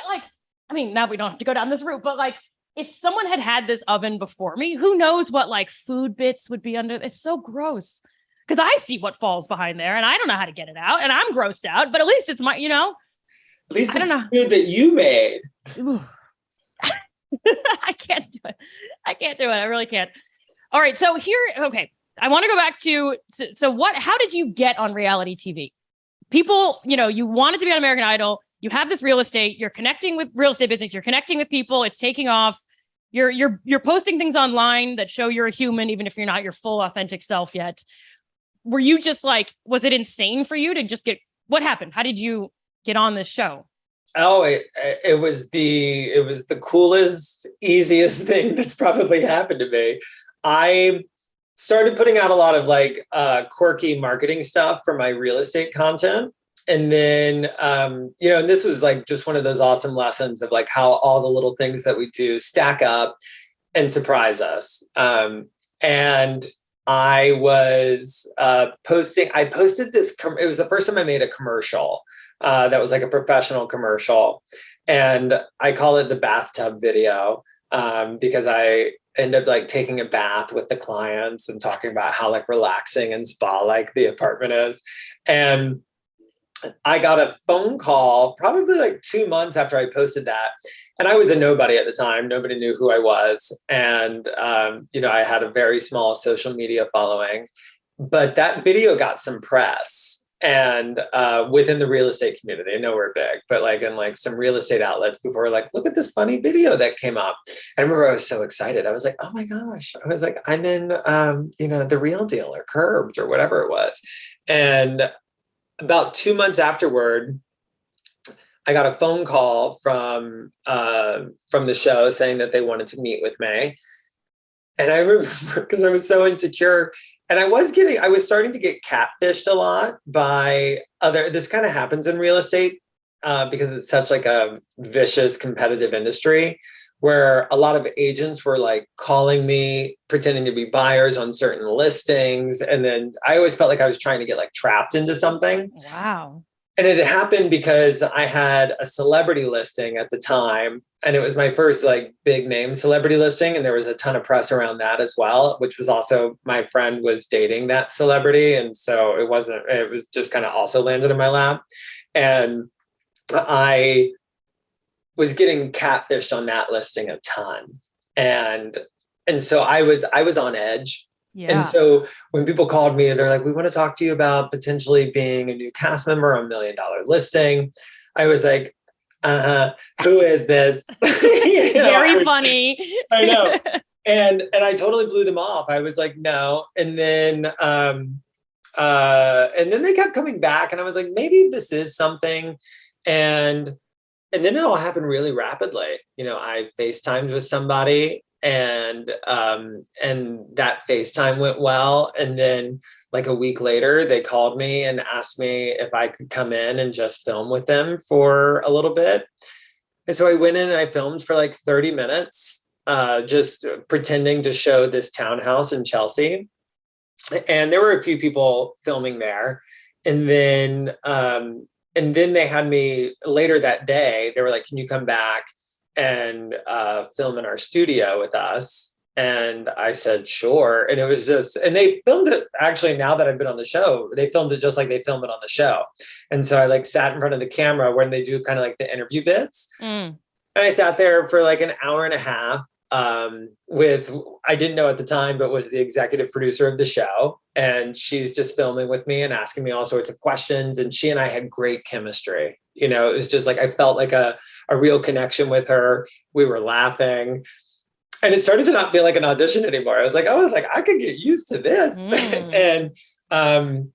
now we don't have to go down this route, but like if someone had this oven before me, who knows what like food bits would be under? It's so gross because I see what falls behind there and I don't know how to get it out and I'm grossed out, but at least it's my, At least I don't it's know. food that you made. I can't do it. I really can't. All right. So okay. I want to go back to, how did you get on reality TV? People, you wanted to be on American Idol. You have this real estate. You're connecting with real estate business. You're connecting with people. It's taking off. You're posting things online that show you're a human, even if you're not your full authentic self yet. Were you just like, was it insane for you to just what happened? How did you get on this show? Oh, it was the coolest, easiest thing that's probably happened to me. I started putting out a lot of like quirky marketing stuff for my real estate content. And then, and this was like just one of those awesome lessons of like how all the little things that we do stack up and surprise us. And I was I posted this, it was the first time I made a commercial that was like a professional commercial. And I call it the bathtub video because I end up like taking a bath with the clients and talking about how like relaxing and spa like the apartment is. And I got a phone call probably like 2 months after I posted that. And I was a nobody at the time. Nobody knew who I was. And, I had a very small social media following, but that video got some press. And within the real estate community, I know we're big, but like in like some real estate outlets, people were like, look at this funny video that came up. I remember I was so excited. I was like, oh my gosh. I was like, I'm in, The Real Deal or Curbed or whatever it was. And about 2 months afterward, I got a phone call from the show saying that they wanted to meet with me. And I remember because I was so insecure. And I was starting to get catfished a lot by this kind of happens in real estate because it's such like a vicious competitive industry where a lot of agents were like calling me, pretending to be buyers on certain listings. And then I always felt like I was trying to get like trapped into something. Wow. And it happened because I had a celebrity listing at the time, and it was my first like big name celebrity listing. And there was a ton of press around that as well, which was also my friend was dating that celebrity. And so it was just kind of also landed in my lap. And I was getting catfished on that listing a ton. And so I was on edge. Yeah. And so when people called me, they're like, we want to talk to you about potentially being a new cast member on $1 Million listing. I was like, who is this? Very funny. I know. And I totally blew them off. I was like, no. And then they kept coming back and I was like, maybe this is something. And then it all happened really rapidly. I FaceTimed with somebody and that FaceTime went well. And then like a week later, they called me and asked me if I could come in and just film with them for a little bit. And so I went in and I filmed for like 30 minutes, just pretending to show this townhouse in Chelsea. And there were a few people filming there. And then they had me later that day. They were like, can you come back and film in our studio with us? And I said, sure. And it was just, and they filmed it actually, now that I've been on the show, they filmed it just like they film it on the show. And so I like sat in front of the camera when they do kind of like the interview bits. And I sat there for like an hour and a half with, I didn't know at the time, but was the executive producer of the show. And she's just filming with me and asking me all sorts of questions. And she and I had great chemistry. You know, it was just like, I felt like a real connection with her. We were laughing. And it started to not feel like an audition anymore. I was like, I could get used to this. And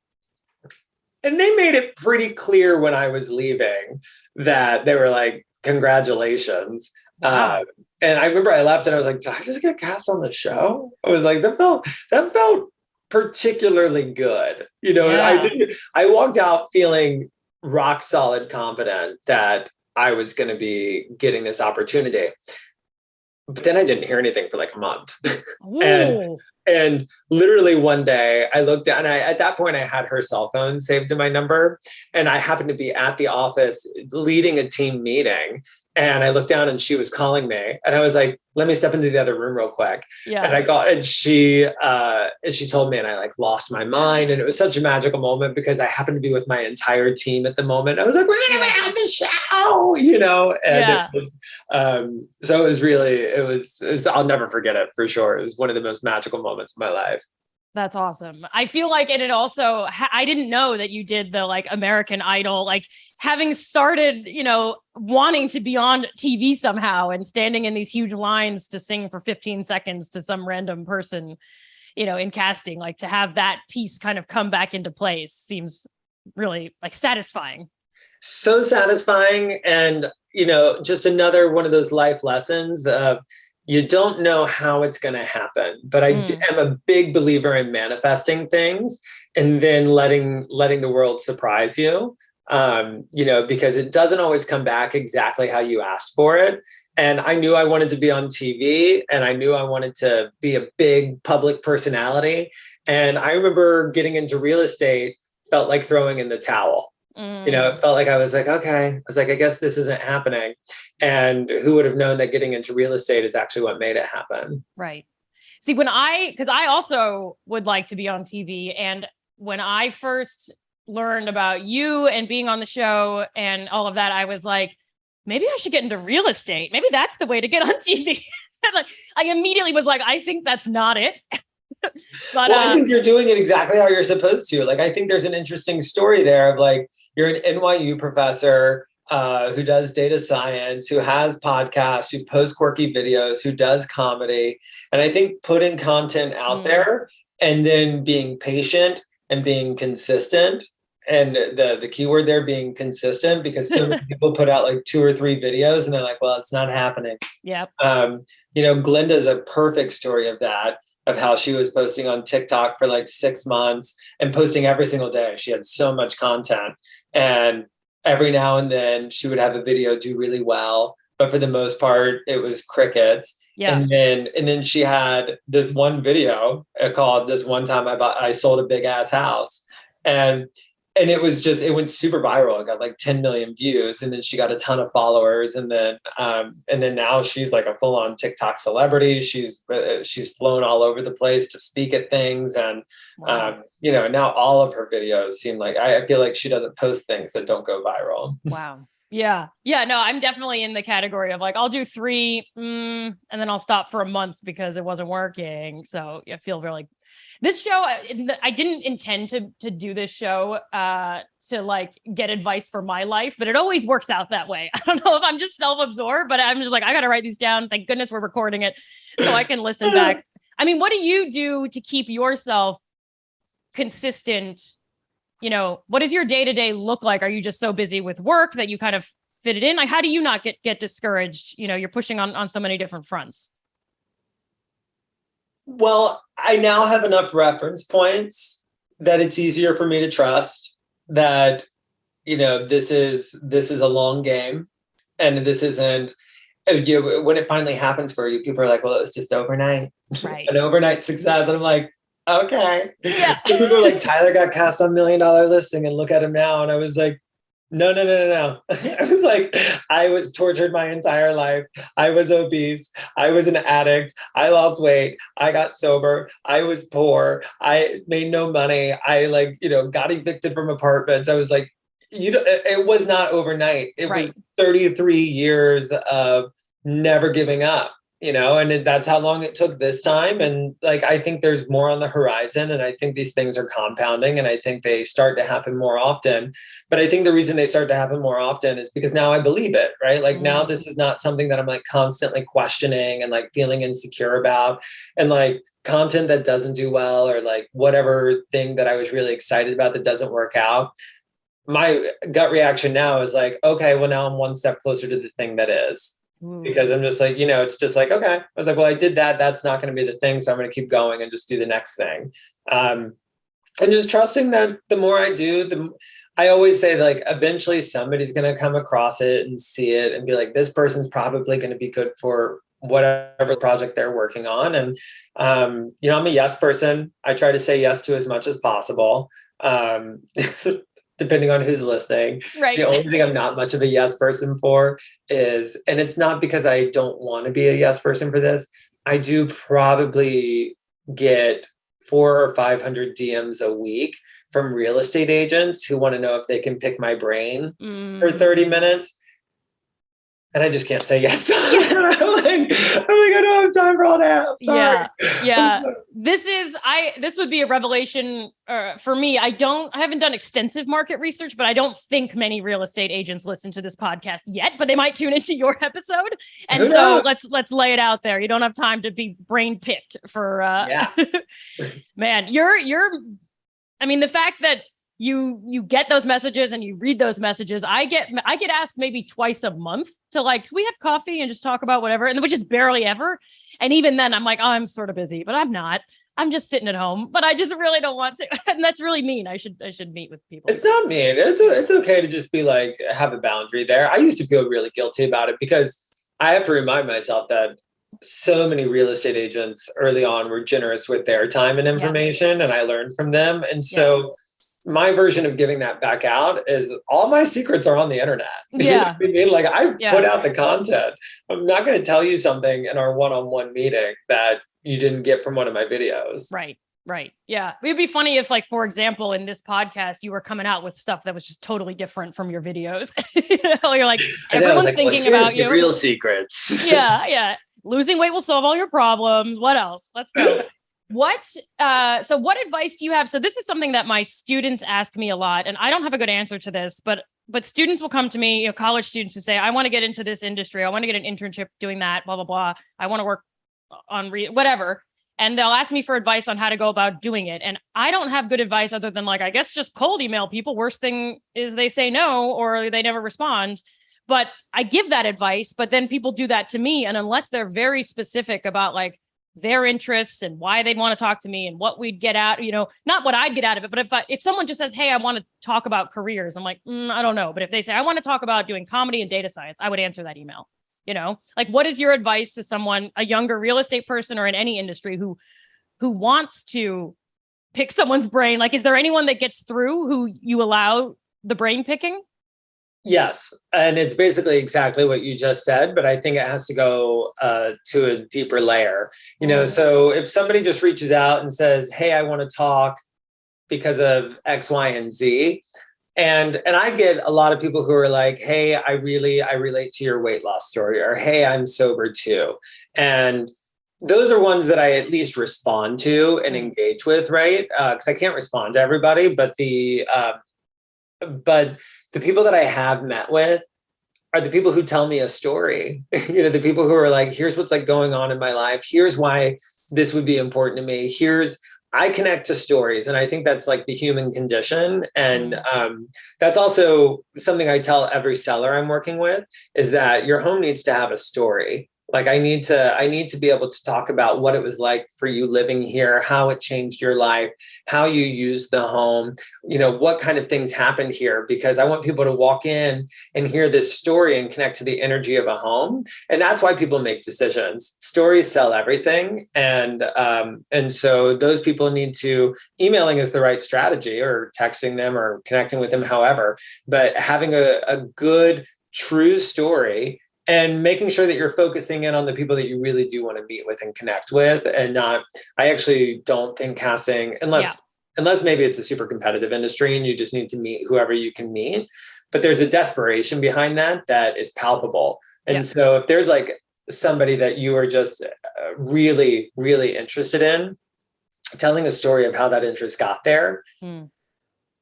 they made it pretty clear when I was leaving that they were like, congratulations. Wow. And I remember I left and I was like, did I just get cast on the show? I was like, that felt particularly good. You know, I walked out feeling rock solid confident that I was going to be getting this opportunity. But then I didn't hear anything for like a month. and literally one day I looked down, and at that point I had her cell phone saved to my number, and I happened to be at the office leading a team meeting. And I looked down and she was calling me, and I was like, let me step into the other room real quick. Yeah. And she told me, and I like lost my mind. And it was such a magical moment because I happened to be with my entire team at the moment. I was like, we're going to be on the show, you know? And it was, so it was really, I'll never forget it for sure. It was one of the most magical moments of my life. That's awesome. I feel like it also, I didn't know that you did the like American Idol, like having started, you know, wanting to be on TV somehow and standing in these huge lines to sing for 15 seconds to some random person, you know, in casting, like to have that piece kind of come back into place seems really like satisfying. So satisfying. And, you know, just another one of those life lessons of, you don't know how it's going to happen, but I am a big believer in manifesting things and then letting the world surprise you, you know, because it doesn't always come back exactly how you asked for it. And I knew I wanted to be on TV, and I knew I wanted to be a big public personality. And I remember getting into real estate felt like throwing in the towel. You know, it felt like I was like, okay. I was like, I guess this isn't happening. And who would have known that getting into real estate is actually what made it happen? Right. See, because I also would like to be on TV. And when I first learned about you and being on the show and all of that, I was like, maybe I should get into real estate. Maybe that's the way to get on TV. Like, I immediately was like, I think that's not it. But I think you're doing it exactly how you're supposed to. Like, I think there's an interesting story there of like, you're an NYU professor who does data science, who has podcasts, who posts quirky videos, who does comedy. And I think putting content out there and then being patient and being consistent, and the keyword there being consistent, because so many people put out like 2 or 3 videos and they're like, well, it's not happening. Yep. You know, Glinda's a perfect story of that, of how she was posting on TikTok for like 6 months and posting every single day. She had so much content, and every now and then she would have a video do really well, but for the most part, it was crickets. Yeah. And then she had this one video called "This One Time I Sold a Big Ass House," and it was just, it went super viral. It got like 10 million views, and then she got a ton of followers. And then now she's like a full on TikTok celebrity. She's flown all over the place to speak at things. And, you know, now all of her videos seem like, I feel like she doesn't post things that don't go viral. Wow. Yeah. Yeah. No, I'm definitely in the category of like, I'll do 3 and then I'll stop for a month because it wasn't working. So I feel really, this show, I didn't intend to do this show to like get advice for my life, but it always works out that way. I don't know if I'm just self-absorbed, but I'm just like, I got to write these down. Thank goodness we're recording it so I can listen back. I mean, what do you do to keep yourself consistent? You know, what does your day-to-day look like? Are you just so busy with work that you kind of fit it in? Like, how do you not get discouraged? You know, you're pushing on so many different fronts. Well, I now have enough reference points that it's easier for me to trust that, you know, this is a long game, and this isn't, you know, when it finally happens for you, people are like, well, it's just overnight, right? An overnight success. And I'm like, okay. Yeah. People are like, Tyler got cast on $1 Million Listing and look at him now. And I was like, No. I was like, I was tortured my entire life. I was obese. I was an addict. I lost weight. I got sober. I was poor. I made no money. I got evicted from apartments. I was like, it was not overnight. It was 33 years of never giving up. And that's how long it took this time. And I think there's more on the horizon, and I think these things are compounding, and I think they start to happen more often. But I think the reason they start to happen more often is because now I believe it, right? Now this is not something that I'm constantly questioning and feeling insecure about, and content that doesn't do well, or whatever thing that I was really excited about that doesn't work out. My gut reaction now is okay, well, now I'm one step closer to the thing that is. Because I'm just it's just okay. I was well, I did that. That's not going to be the thing. So I'm going to keep going and just do the next thing. And just trusting that the more I do, I always say eventually somebody's going to come across it and see it and be this person's probably going to be good for whatever project they're working on. And, I'm a yes person. I try to say yes to as much as possible. Depending on who's listening. Right. The only thing I'm not much of a yes person for is, and it's not because I don't want to be a yes person for this, I do probably get 400 or 500 DMs a week from real estate agents who want to know if they can pick my brain for 30 minutes. And I just can't say yes. I'm I don't have time for all that. I'm sorry. Yeah. This would be a revelation for me. I haven't done extensive market research, but I don't think many real estate agents listen to this podcast yet, but they might tune into your episode. And so let's lay it out there. You don't have time to be brain picked for, man, the fact that you get those messages and you read those messages. I get asked maybe twice a month to can we have coffee and just talk about whatever, and which is barely ever. And even then I'm I'm sort of busy, but I'm not. I'm just sitting at home, but I just really don't want to. And that's really mean. I should meet with people. It's not mean. It's okay to just be have a boundary there. I used to feel really guilty about it because I have to remind myself that so many real estate agents early on were generous with their time and information, and I learned from them. And so my version of giving that back out is all my secrets are on the internet. Yeah. You know what I mean? I put out the content. I'm not going to tell you something in our one-on-one meeting that you didn't get from one of my videos. Right. Yeah. It'd be funny if for example, in this podcast, you were coming out with stuff that was just totally different from your videos. You're everyone's thinking about you. Real secrets. Yeah. Losing weight will solve all your problems. What else? Let's go. So what advice do you have? So this is something that my students ask me a lot, and I don't have a good answer to this, but students will come to me, college students who say, I want to get into this industry. I want to get an internship doing that, blah, blah, blah. I want to work on whatever. And they'll ask me for advice on how to go about doing it. And I don't have good advice other than I guess just cold email people. Worst thing is they say no, or they never respond. But I give that advice, but then people do that to me. And unless they're very specific about their interests and why they'd want to talk to me and what we'd get out, not what I'd get out of it, but if someone just says, hey, I want to talk about careers, I'm I don't know. But if they say, I want to talk about doing comedy and data science, I would answer that email. What is your advice to someone, a younger real estate person or in any industry who wants to pick someone's brain? Is there anyone that gets through who you allow the brain picking? Yes. And it's basically exactly what you just said, but I think it has to go to a deeper layer. So if somebody just reaches out and says, hey, I want to talk because of X, Y, and Z. And I get a lot of people who are hey, I relate to your weight loss story, or hey, I'm sober too. And those are ones that I at least respond to and engage with, right? Because I can't respond to everybody, but the people that I have met with are the people who tell me a story. The people who are here's what's going on in my life. Here's why this would be important to me. I connect to stories. And I think that's the human condition. And that's also something I tell every seller I'm working with, is that your home needs to have a story. Like I need to be able to talk about what it was like for you living here, how it changed your life, how you used the home, what kind of things happened here, because I want people to walk in and hear this story and connect to the energy of a home. And that's why people make decisions. Stories sell everything. And so those people need to, emailing is the right strategy, or texting them or connecting with them, however, but having a good, true story, and making sure that you're focusing in on the people that you really do want to meet with and connect with, and not, I actually don't think casting, unless maybe it's a super competitive industry and you just need to meet whoever you can meet, but there's a desperation behind that is palpable. And so if there's like somebody that you are just really, really interested in, telling a story of how that interest got there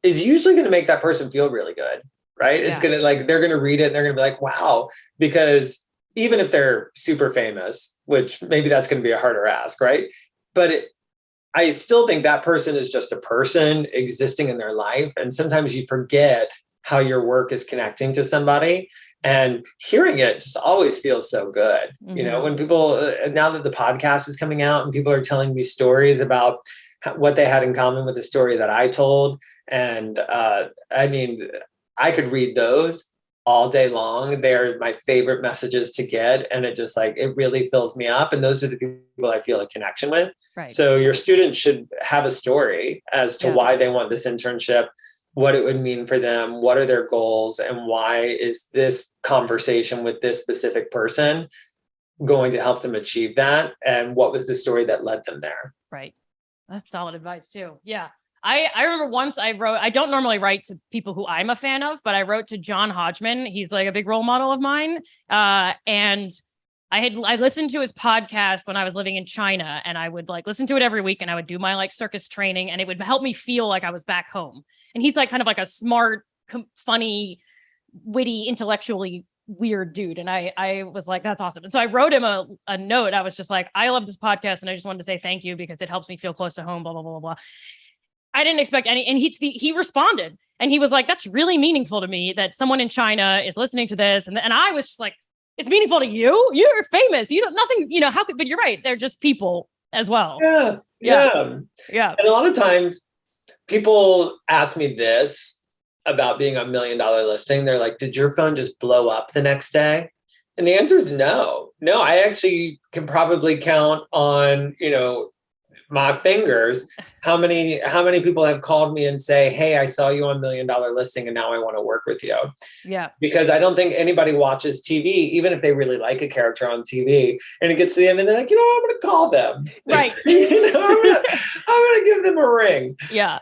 is usually going to make that person feel really good. Right. It's going to they're going to read it and they're going to be like, wow, because even if they're super famous, which maybe that's going to be a harder ask. Right. But I still think that person is just a person existing in their life. And sometimes you forget how your work is connecting to somebody, and hearing it just always feels so good. When people, now that the podcast is coming out and people are telling me stories about what they had in common with the story that I told. And I could read those all day long. They're my favorite messages to get. And it just it really fills me up. And those are the people I feel a connection with. Right. So your students should have a story as to why they want this internship, what it would mean for them, what are their goals, and why is this conversation with this specific person going to help them achieve that? And what was the story that led them there? Right. That's solid advice too. Yeah. I remember once I don't normally write to people who I'm a fan of, but I wrote to John Hodgman. He's like a big role model of mine. And I listened to his podcast when I was living in China, and I would listen to it every week, and I would do my circus training, and it would help me feel like I was back home. And he's kind of a smart, funny, witty, intellectually weird dude. And I was like, that's awesome. And so I wrote him a note. I was just like, I love this podcast, and I just wanted to say thank you because it helps me feel close to home, blah, blah, blah, blah. I didn't expect any. And he responded, and he was like, that's really meaningful to me that someone in China is listening to this. And I was just like, it's meaningful to you. You're famous. You don't, nothing, how could, but you're right. They're just people as well. Yeah. And a lot of times people ask me this about being a $1 million listing. They're like, did your phone just blow up the next day? And the answer is no. I actually can probably count on, my fingers, how many people have called me and say, hey, I saw you on $1 million listing and now I want to work with you. Yeah. Because I don't think anybody watches TV, even if they really like a character on TV, and it gets to the end and they're like, I'm going to call them. Right. I'm going to give them a ring. Yeah.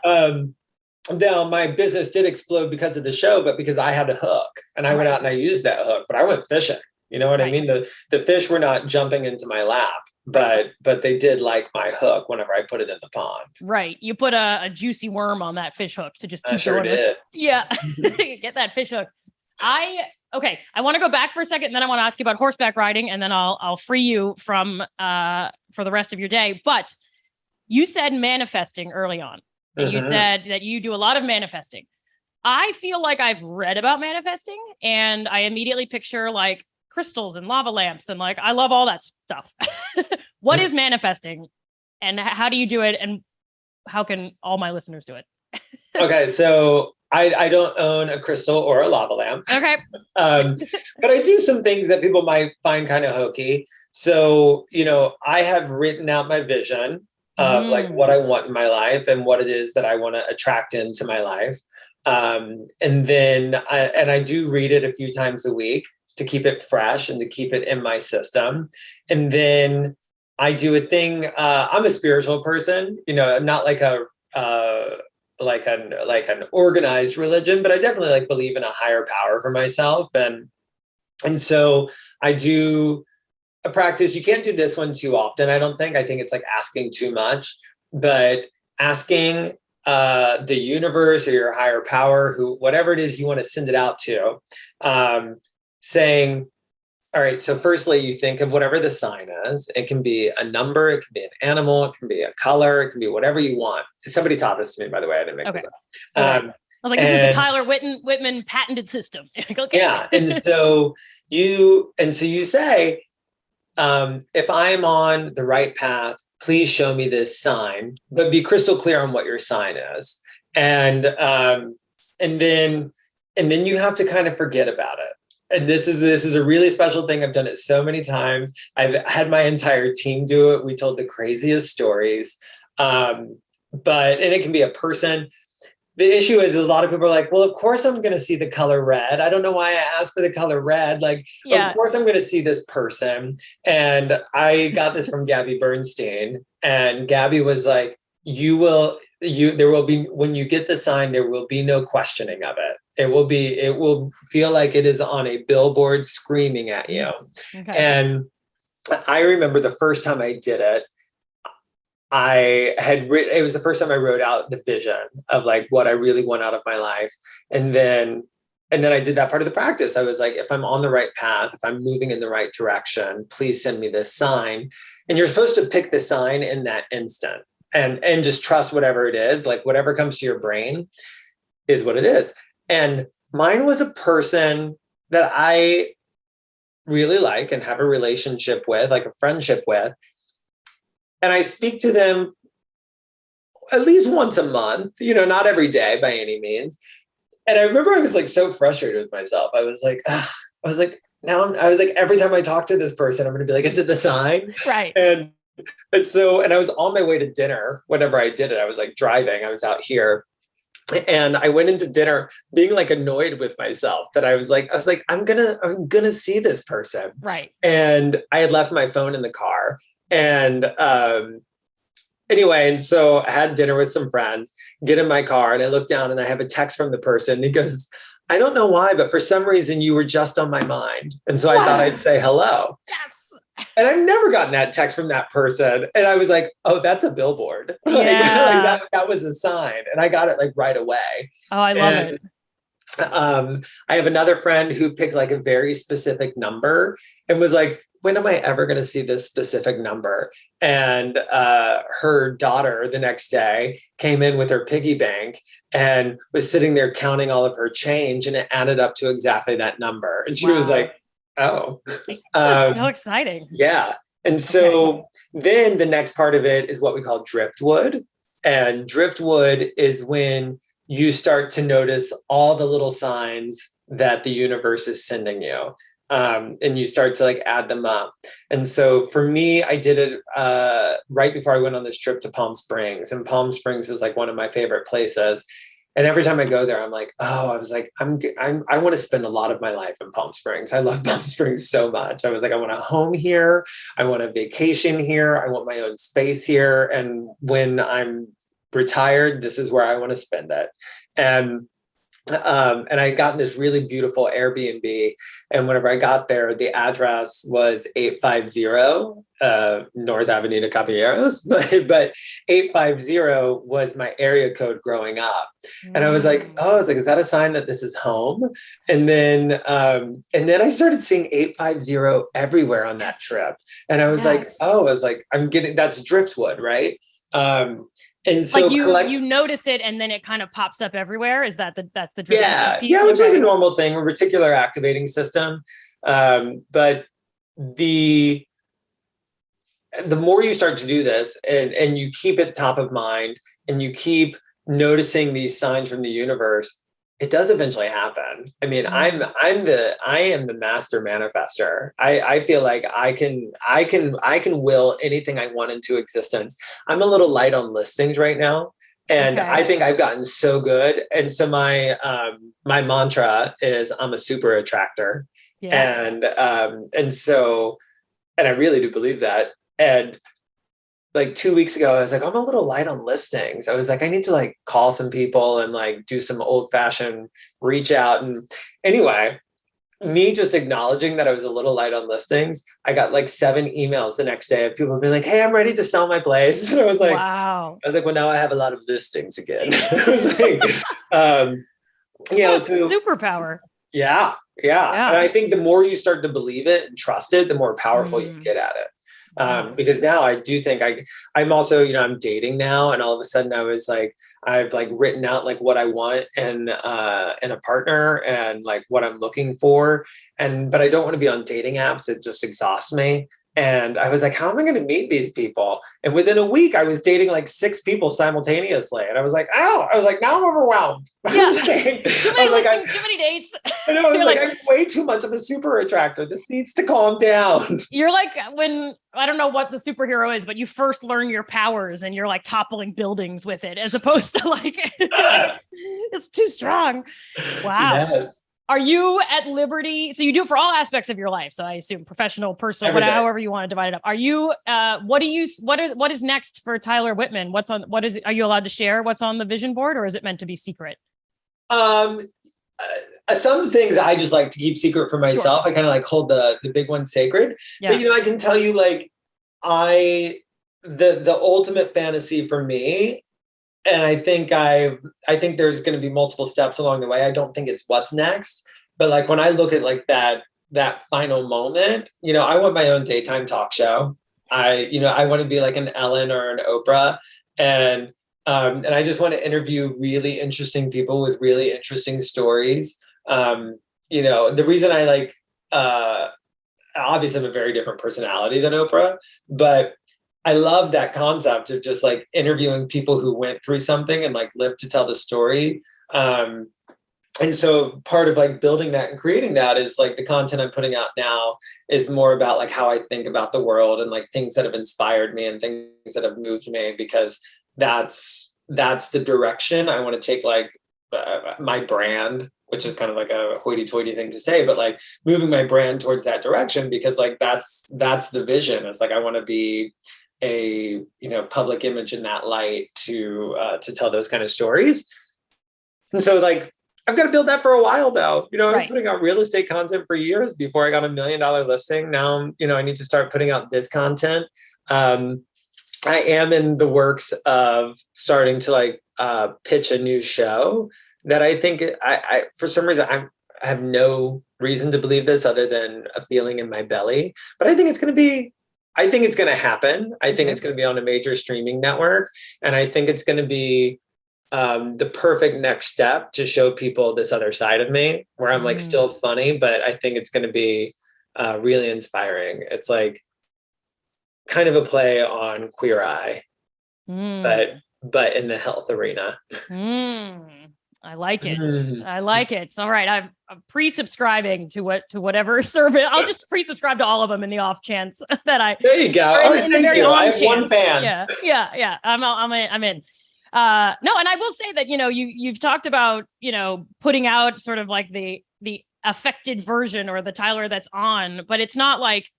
Now my business did explode because of the show, but because I had a hook and I went out and I used that hook, but I went fishing. You know what I mean? The fish were not jumping into my lap, but they did like my hook whenever I put it in the pond. Right. You put a juicy worm on that fish hook to just keep sure did. Yeah. Get that fish hook. I want to go back for a second, and then I want to ask you about horseback riding, and then I'll free you from for the rest of your day. But you said manifesting early on. And you said that you do a lot of manifesting. I feel like I've read about manifesting, and I immediately picture crystals and lava lamps, and I love all that stuff. What is manifesting, and how do you do it, and how can all my listeners do it? Okay, so I don't own a crystal or a lava lamp. Okay. But I do some things that people might find kind of hokey. So, I have written out my vision of what I want in my life and what it is that I want to attract into my life. And then I do read it a few times a week to keep it fresh and to keep it in my system. And then I do a thing. I'm a spiritual person, not like an organized religion, but I definitely believe in a higher power for myself. And so I do a practice. You can't do this one too often, I don't think. I think it's asking too much, but asking the universe or your higher power, whatever it is you want to send it out to, saying, all right, so firstly, you think of whatever the sign is. It can be a number, it can be an animal, it can be a color, it can be whatever you want. Somebody taught this to me, by the way. I didn't make this up. I was like, this is the Tyler Whitman patented system. Yeah. And so you say, if I'm on the right path, please show me this sign, but be crystal clear on what your sign is. And then you have to kind of forget about it. And this is a really special thing. I've done it so many times. I've had my entire team do it. We told the craziest stories. And it can be a person. The issue is a lot of people are like, well, of course I'm going to see the color red. I don't know why I asked for the color red. Like, of course I'm going to see this person. And I got this from Gabby Bernstein. And Gabby was like, there will be, when you get the sign, there will be no questioning of it. It will feel like it is on a billboard screaming at you. Okay. And I remember the first time I did it, it was the first time I wrote out the vision of like what I really want out of my life. And then I did that part of the practice. I was like, if I'm on the right path, if I'm moving in the right direction, please send me this sign. And you're supposed to pick the sign in that instant and just trust whatever it is, like whatever comes to your brain is what it is. And mine was a person that I really like and have a relationship with, like a friendship with. And I speak to them at least once a month, not every day by any means. And I remember I was like so frustrated with myself. I was like, every time I talk to this person, I'm going to be like, is it the sign? Right. And I was on my way to dinner whenever I did it. I was like driving, I was out here. And I went into dinner being like annoyed with myself that I was like, I'm gonna see this person. Right. And I had left my phone in the car. And anyway, and so I had dinner with some friends, get in my car, and I look down and I have a text from the person. He goes, I don't know why, but for some reason you were just on my mind. And so I thought I'd say hello. Yes. And I've never gotten that text from that person. And I was like, oh, that's a billboard. Yeah. That was a sign. And I got it like right away. Oh, I love it. I have another friend who picked like a very specific number and was like, when am I ever going to see this specific number? And her daughter the next day came in with her piggy bank and was sitting there counting all of her change, and it added up to exactly that number. And she was like, oh, that's so exciting. Yeah. And so then the next part of it is what we call driftwood. And driftwood is when you start to notice all the little signs that the universe is sending you. And you start to like add them up. And so for me, I did it right before I went on this trip to Palm Springs. And Palm Springs is like one of my favorite places. And every time I go there, I'm like, oh, I was like, I want to spend a lot of my life in Palm Springs. I love Palm Springs so much. I was like, I want a home here. I want a vacation here. I want my own space here. And when I'm retired, this is where I want to spend it. And I got in this really beautiful Airbnb. And whenever I got there, the address was 850 North Avenida Caballeros, but 850 was my area code growing up. And I was like, is that a sign that this is home? And then I started seeing 850 everywhere on that trip. And I was like, that's driftwood, right? And so like you notice it and then it kind of pops up everywhere. Is that's the piece? Yeah, it's like a normal thing, a reticular activating system. But the more you start to do this and you keep it top of mind and you keep noticing these signs from the universe, it does eventually happen. I mean, I am the master manifester. I feel like I can will anything I want into existence. I'm a little light on listings right now. And I think I've gotten so good. And so my mantra is I'm a super attractor. Yeah. And I really do believe that. And like 2 weeks ago, I was like, I'm a little light on listings. I was like, I need to like call some people and like do some old fashioned reach out. And anyway, me just acknowledging that I was a little light on listings, I got like 7 emails the next day of people being like, hey, I'm ready to sell my place. And I was like, wow. I was like, well, now I have a lot of listings again. I was like, superpower. Yeah. And I think the more you start to believe it and trust it, the more powerful you get at it. Because now I do think I'm also, I'm dating now. And all of a sudden I was like, I've like written out like what I want in a partner and like what I'm looking for. But I don't want to be on dating apps. It just exhausts me. And I was like, how am I going to meet these people? And within a week, I was dating like 6 people simultaneously. And I was like, oh, I was like, now I'm overwhelmed. Yeah. Too many listings, too many dates. I know. I was like, I'm way too much of a super attractor. This needs to calm down. You're like when, I don't know what the superhero is, but you first learn your powers and you're like toppling buildings with it, as opposed to like, it's too strong. Wow. Yes. Are you at liberty? So you do it for all aspects of your life. So I assume professional, personal, Every whatever, day. however you want to divide it up. Are you, what is next for Tyler Whitman? Are you allowed to share what's on the vision board, or is it meant to be secret? Some things I just like to keep secret for myself. Sure. I kind of like hold the big one sacred. Yeah. But, I can tell you, like, the ultimate fantasy for me, and I think there's going to be multiple steps along the way. I don't think it's what's next, but like when I look at like that final moment, I want my own daytime talk show. I want to be like an Ellen or an Oprah, and I just want to interview really interesting people with really interesting stories. The reason I like, obviously I'm a very different personality than Oprah, but I love that concept of just like interviewing people who went through something and like lived to tell the story. And so part of like building that and creating that is like the content I'm putting out now is more about like how I think about the world and like things that have inspired me and things that have moved me, because that's the direction I want to take, like my brand, which is kind of like a hoity-toity thing to say, but like moving my brand towards that direction, because like that's the vision. It's like I want to be a public image in that light to tell those kind of stories. And so like I've got to build that for a while though. I was putting out real estate content for years before I got $1 million listing. Now I need to start putting out this content. I am in the works of starting to like pitch a new show that I think I for some reason I have no reason to believe this other than a feeling in my belly, but I think it's going to happen. I think it's going to be on a major streaming network. And I think it's going to be the perfect next step to show people this other side of me where I'm like still funny, but I think it's going to be really inspiring. It's like kind of a play on Queer Eye, but in the health arena. I like it. I like it. So, all right. I'm pre-subscribing to whatever service. I'll just pre-subscribe to all of them in the off chance that I. There you go. In the very I have chance. one fan. Yeah. I'm in. No, and I will say that you've talked about putting out sort of like the affected version or the Tyler that's on, but it's not like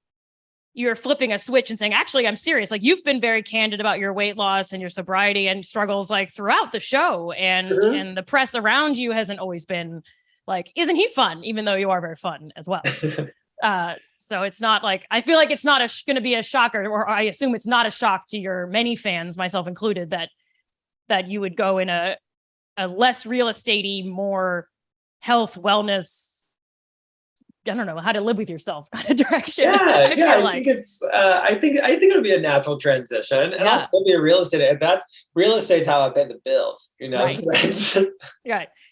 you're flipping a switch and saying, actually, I'm serious. Like you've been very candid about your weight loss and your sobriety and struggles like throughout the show. And the press around you hasn't always been like, isn't he fun? Even though you are very fun as well. So it's not like, I feel like it's not going to be a shocker, or I assume it's not a shock to your many fans, myself included, that you would go in a less real estate-y, more health, wellness, I don't know, how to live with yourself kind of direction. I think it'll be a natural transition, and I'll still be a real estate. That's real estate's how I pay the bills, Right. So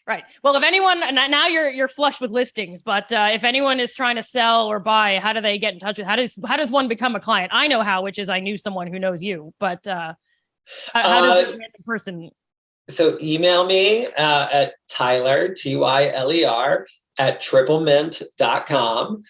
Right. Well, if anyone, now you're flush with listings, but if anyone is trying to sell or buy, how do they get in touch with? How does one become a client? I know how, which is I knew someone who knows you, but how does a random person? So email me at Tyler, Tyler, at triplemint.com.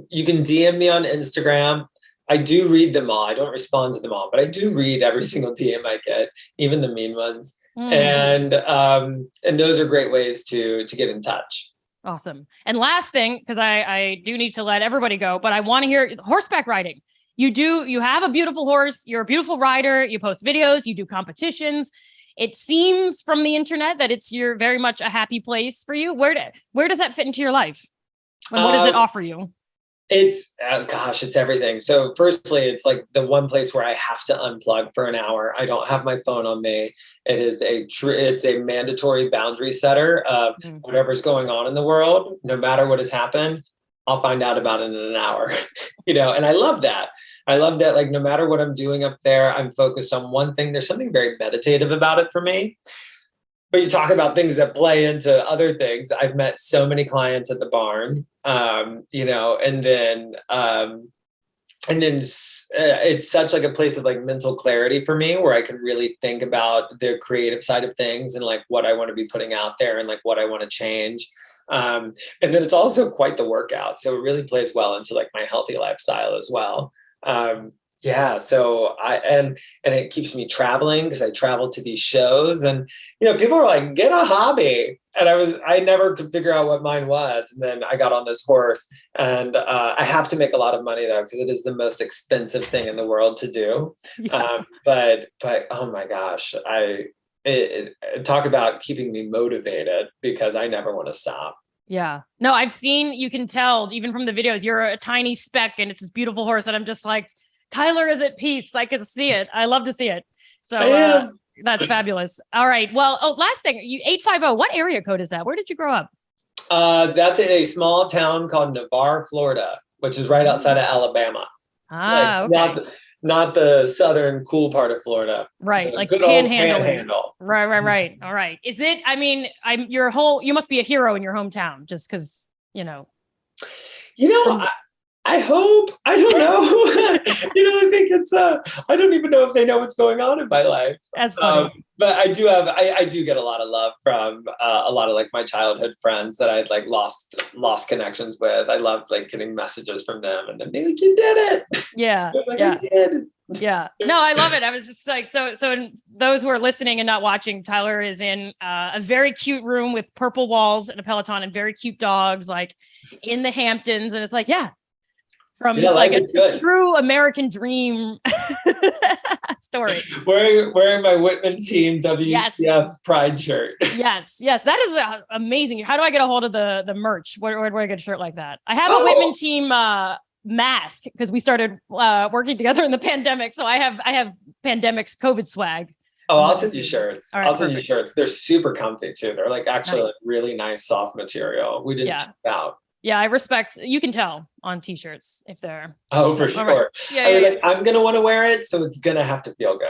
You can DM me on Instagram. I do read them all. I don't respond to them all, but I do read every single DM I get, even the mean ones. And those are great ways to get in touch. Awesome. And last thing, because I do need to let everybody go, but I want to hear horseback riding. You have a beautiful horse. You're a beautiful rider. You post videos, you do competitions. It seems from the internet that you're very much a happy place for you. Where does that fit into your life? And what does it offer you? It's everything. So firstly, it's like the one place where I have to unplug for an hour. I don't have my phone on me. It's a mandatory boundary setter of whatever's going on in the world. No matter what has happened, I'll find out about it in an hour, and I love that. Like, no matter what I'm doing up there, I'm focused on one thing. There's something very meditative about it for me. But you talk about things that play into other things. I've met so many clients at the barn, and then and then it's such like a place of like mental clarity for me where I can really think about the creative side of things and like what I want to be putting out there and like what I want to change. And then it's also quite the workout. So it really plays well into like my healthy lifestyle as well. Yeah. So and it keeps me traveling because I travel to these shows and, people are like, get a hobby. And I never could figure out what mine was. And then I got on this horse and I have to make a lot of money though, because it is the most expensive thing in the world to do. Yeah. But oh my gosh, talk about keeping me motivated because I never want to stop. Yeah. No, I've seen, you can tell even from the videos, you're a tiny speck and it's this beautiful horse. And I'm just like, Tyler is at peace. I can see it. I love to see it. So that's fabulous. All right. Well, last thing, 850, what area code is that? Where did you grow up? That's in a small town called Navarre, Florida, which is right outside of Alabama. Okay. Not the southern cool part of Florida. Right. Like good panhandle. Right. All right. Is it, you must be a hero in your hometown just because, I hope. I don't know. I think it's, I don't even know if they know what's going on in my life. That's funny. But I do get a lot of love from a lot of like my childhood friends that I'd like lost connections with. I love like getting messages from them and then being like, you did it. Yeah. I did. Yeah. No, I love it. I was just like, so those who are listening and not watching, Tyler is in a very cute room with purple walls and a Peloton and very cute dogs, like in the Hamptons. And it's like, from like a true American dream story. Wearing my Whitman team WTF Pride shirt. Yes. That is amazing. How do I get a hold of the merch? Where do I get a shirt like that? I have a Whitman team mask because we started working together in the pandemic. So I have pandemic's COVID swag. Oh, I'll send you shirts. Right, I'll send you shirts. They're super comfy too. They're like actually like really nice soft material. We didn't check out. Yeah, I respect. You can tell on t-shirts if they're. Oh, for sure. Right. Yeah. I'm gonna want to wear it, so it's gonna have to feel good.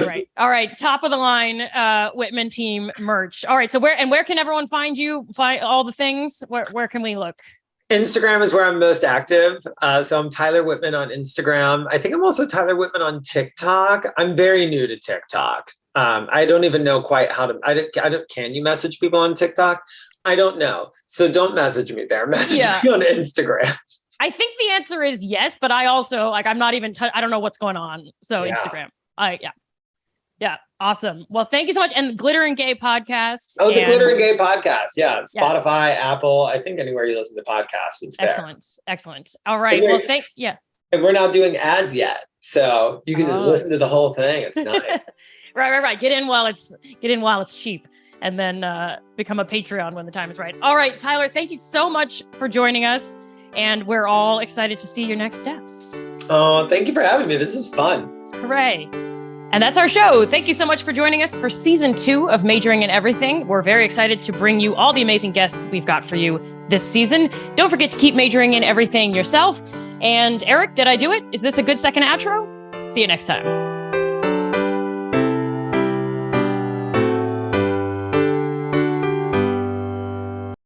Right. All right, top of the line, Whitman team merch. All right, so where can everyone find you? Find all the things. Where can we look? Instagram is where I'm most active. So I'm Tyler Whitman on Instagram. I think I'm also Tyler Whitman on TikTok. I'm very new to TikTok. I don't even know quite how to. Can you message people on TikTok? I don't know. So don't message me there. Message me on Instagram. I think the answer is yes, but I also I'm not even, I don't know what's going on. So Instagram. Yeah. Awesome. Well, thank you so much. And Glitter and Gay podcast. Oh, the Glitter and Gay podcast. Yeah. Spotify, Apple, I think anywhere you listen to podcasts, it's there. Excellent. All right. Well, And we're not doing ads yet. So you can just listen to the whole thing. It's nice. Right. Get in while it's cheap. And then become a Patreon when the time is right. All right, Tyler, thank you so much for joining us. And we're all excited to see your next steps. Oh, thank you for having me. This is fun. Hooray. And that's our show. Thank you so much for joining us for season 2 of Majoring in Everything. We're very excited to bring you all the amazing guests we've got for you this season. Don't forget to keep majoring in everything yourself. And Eric, did I do it? Is this a good second outro? See you next time.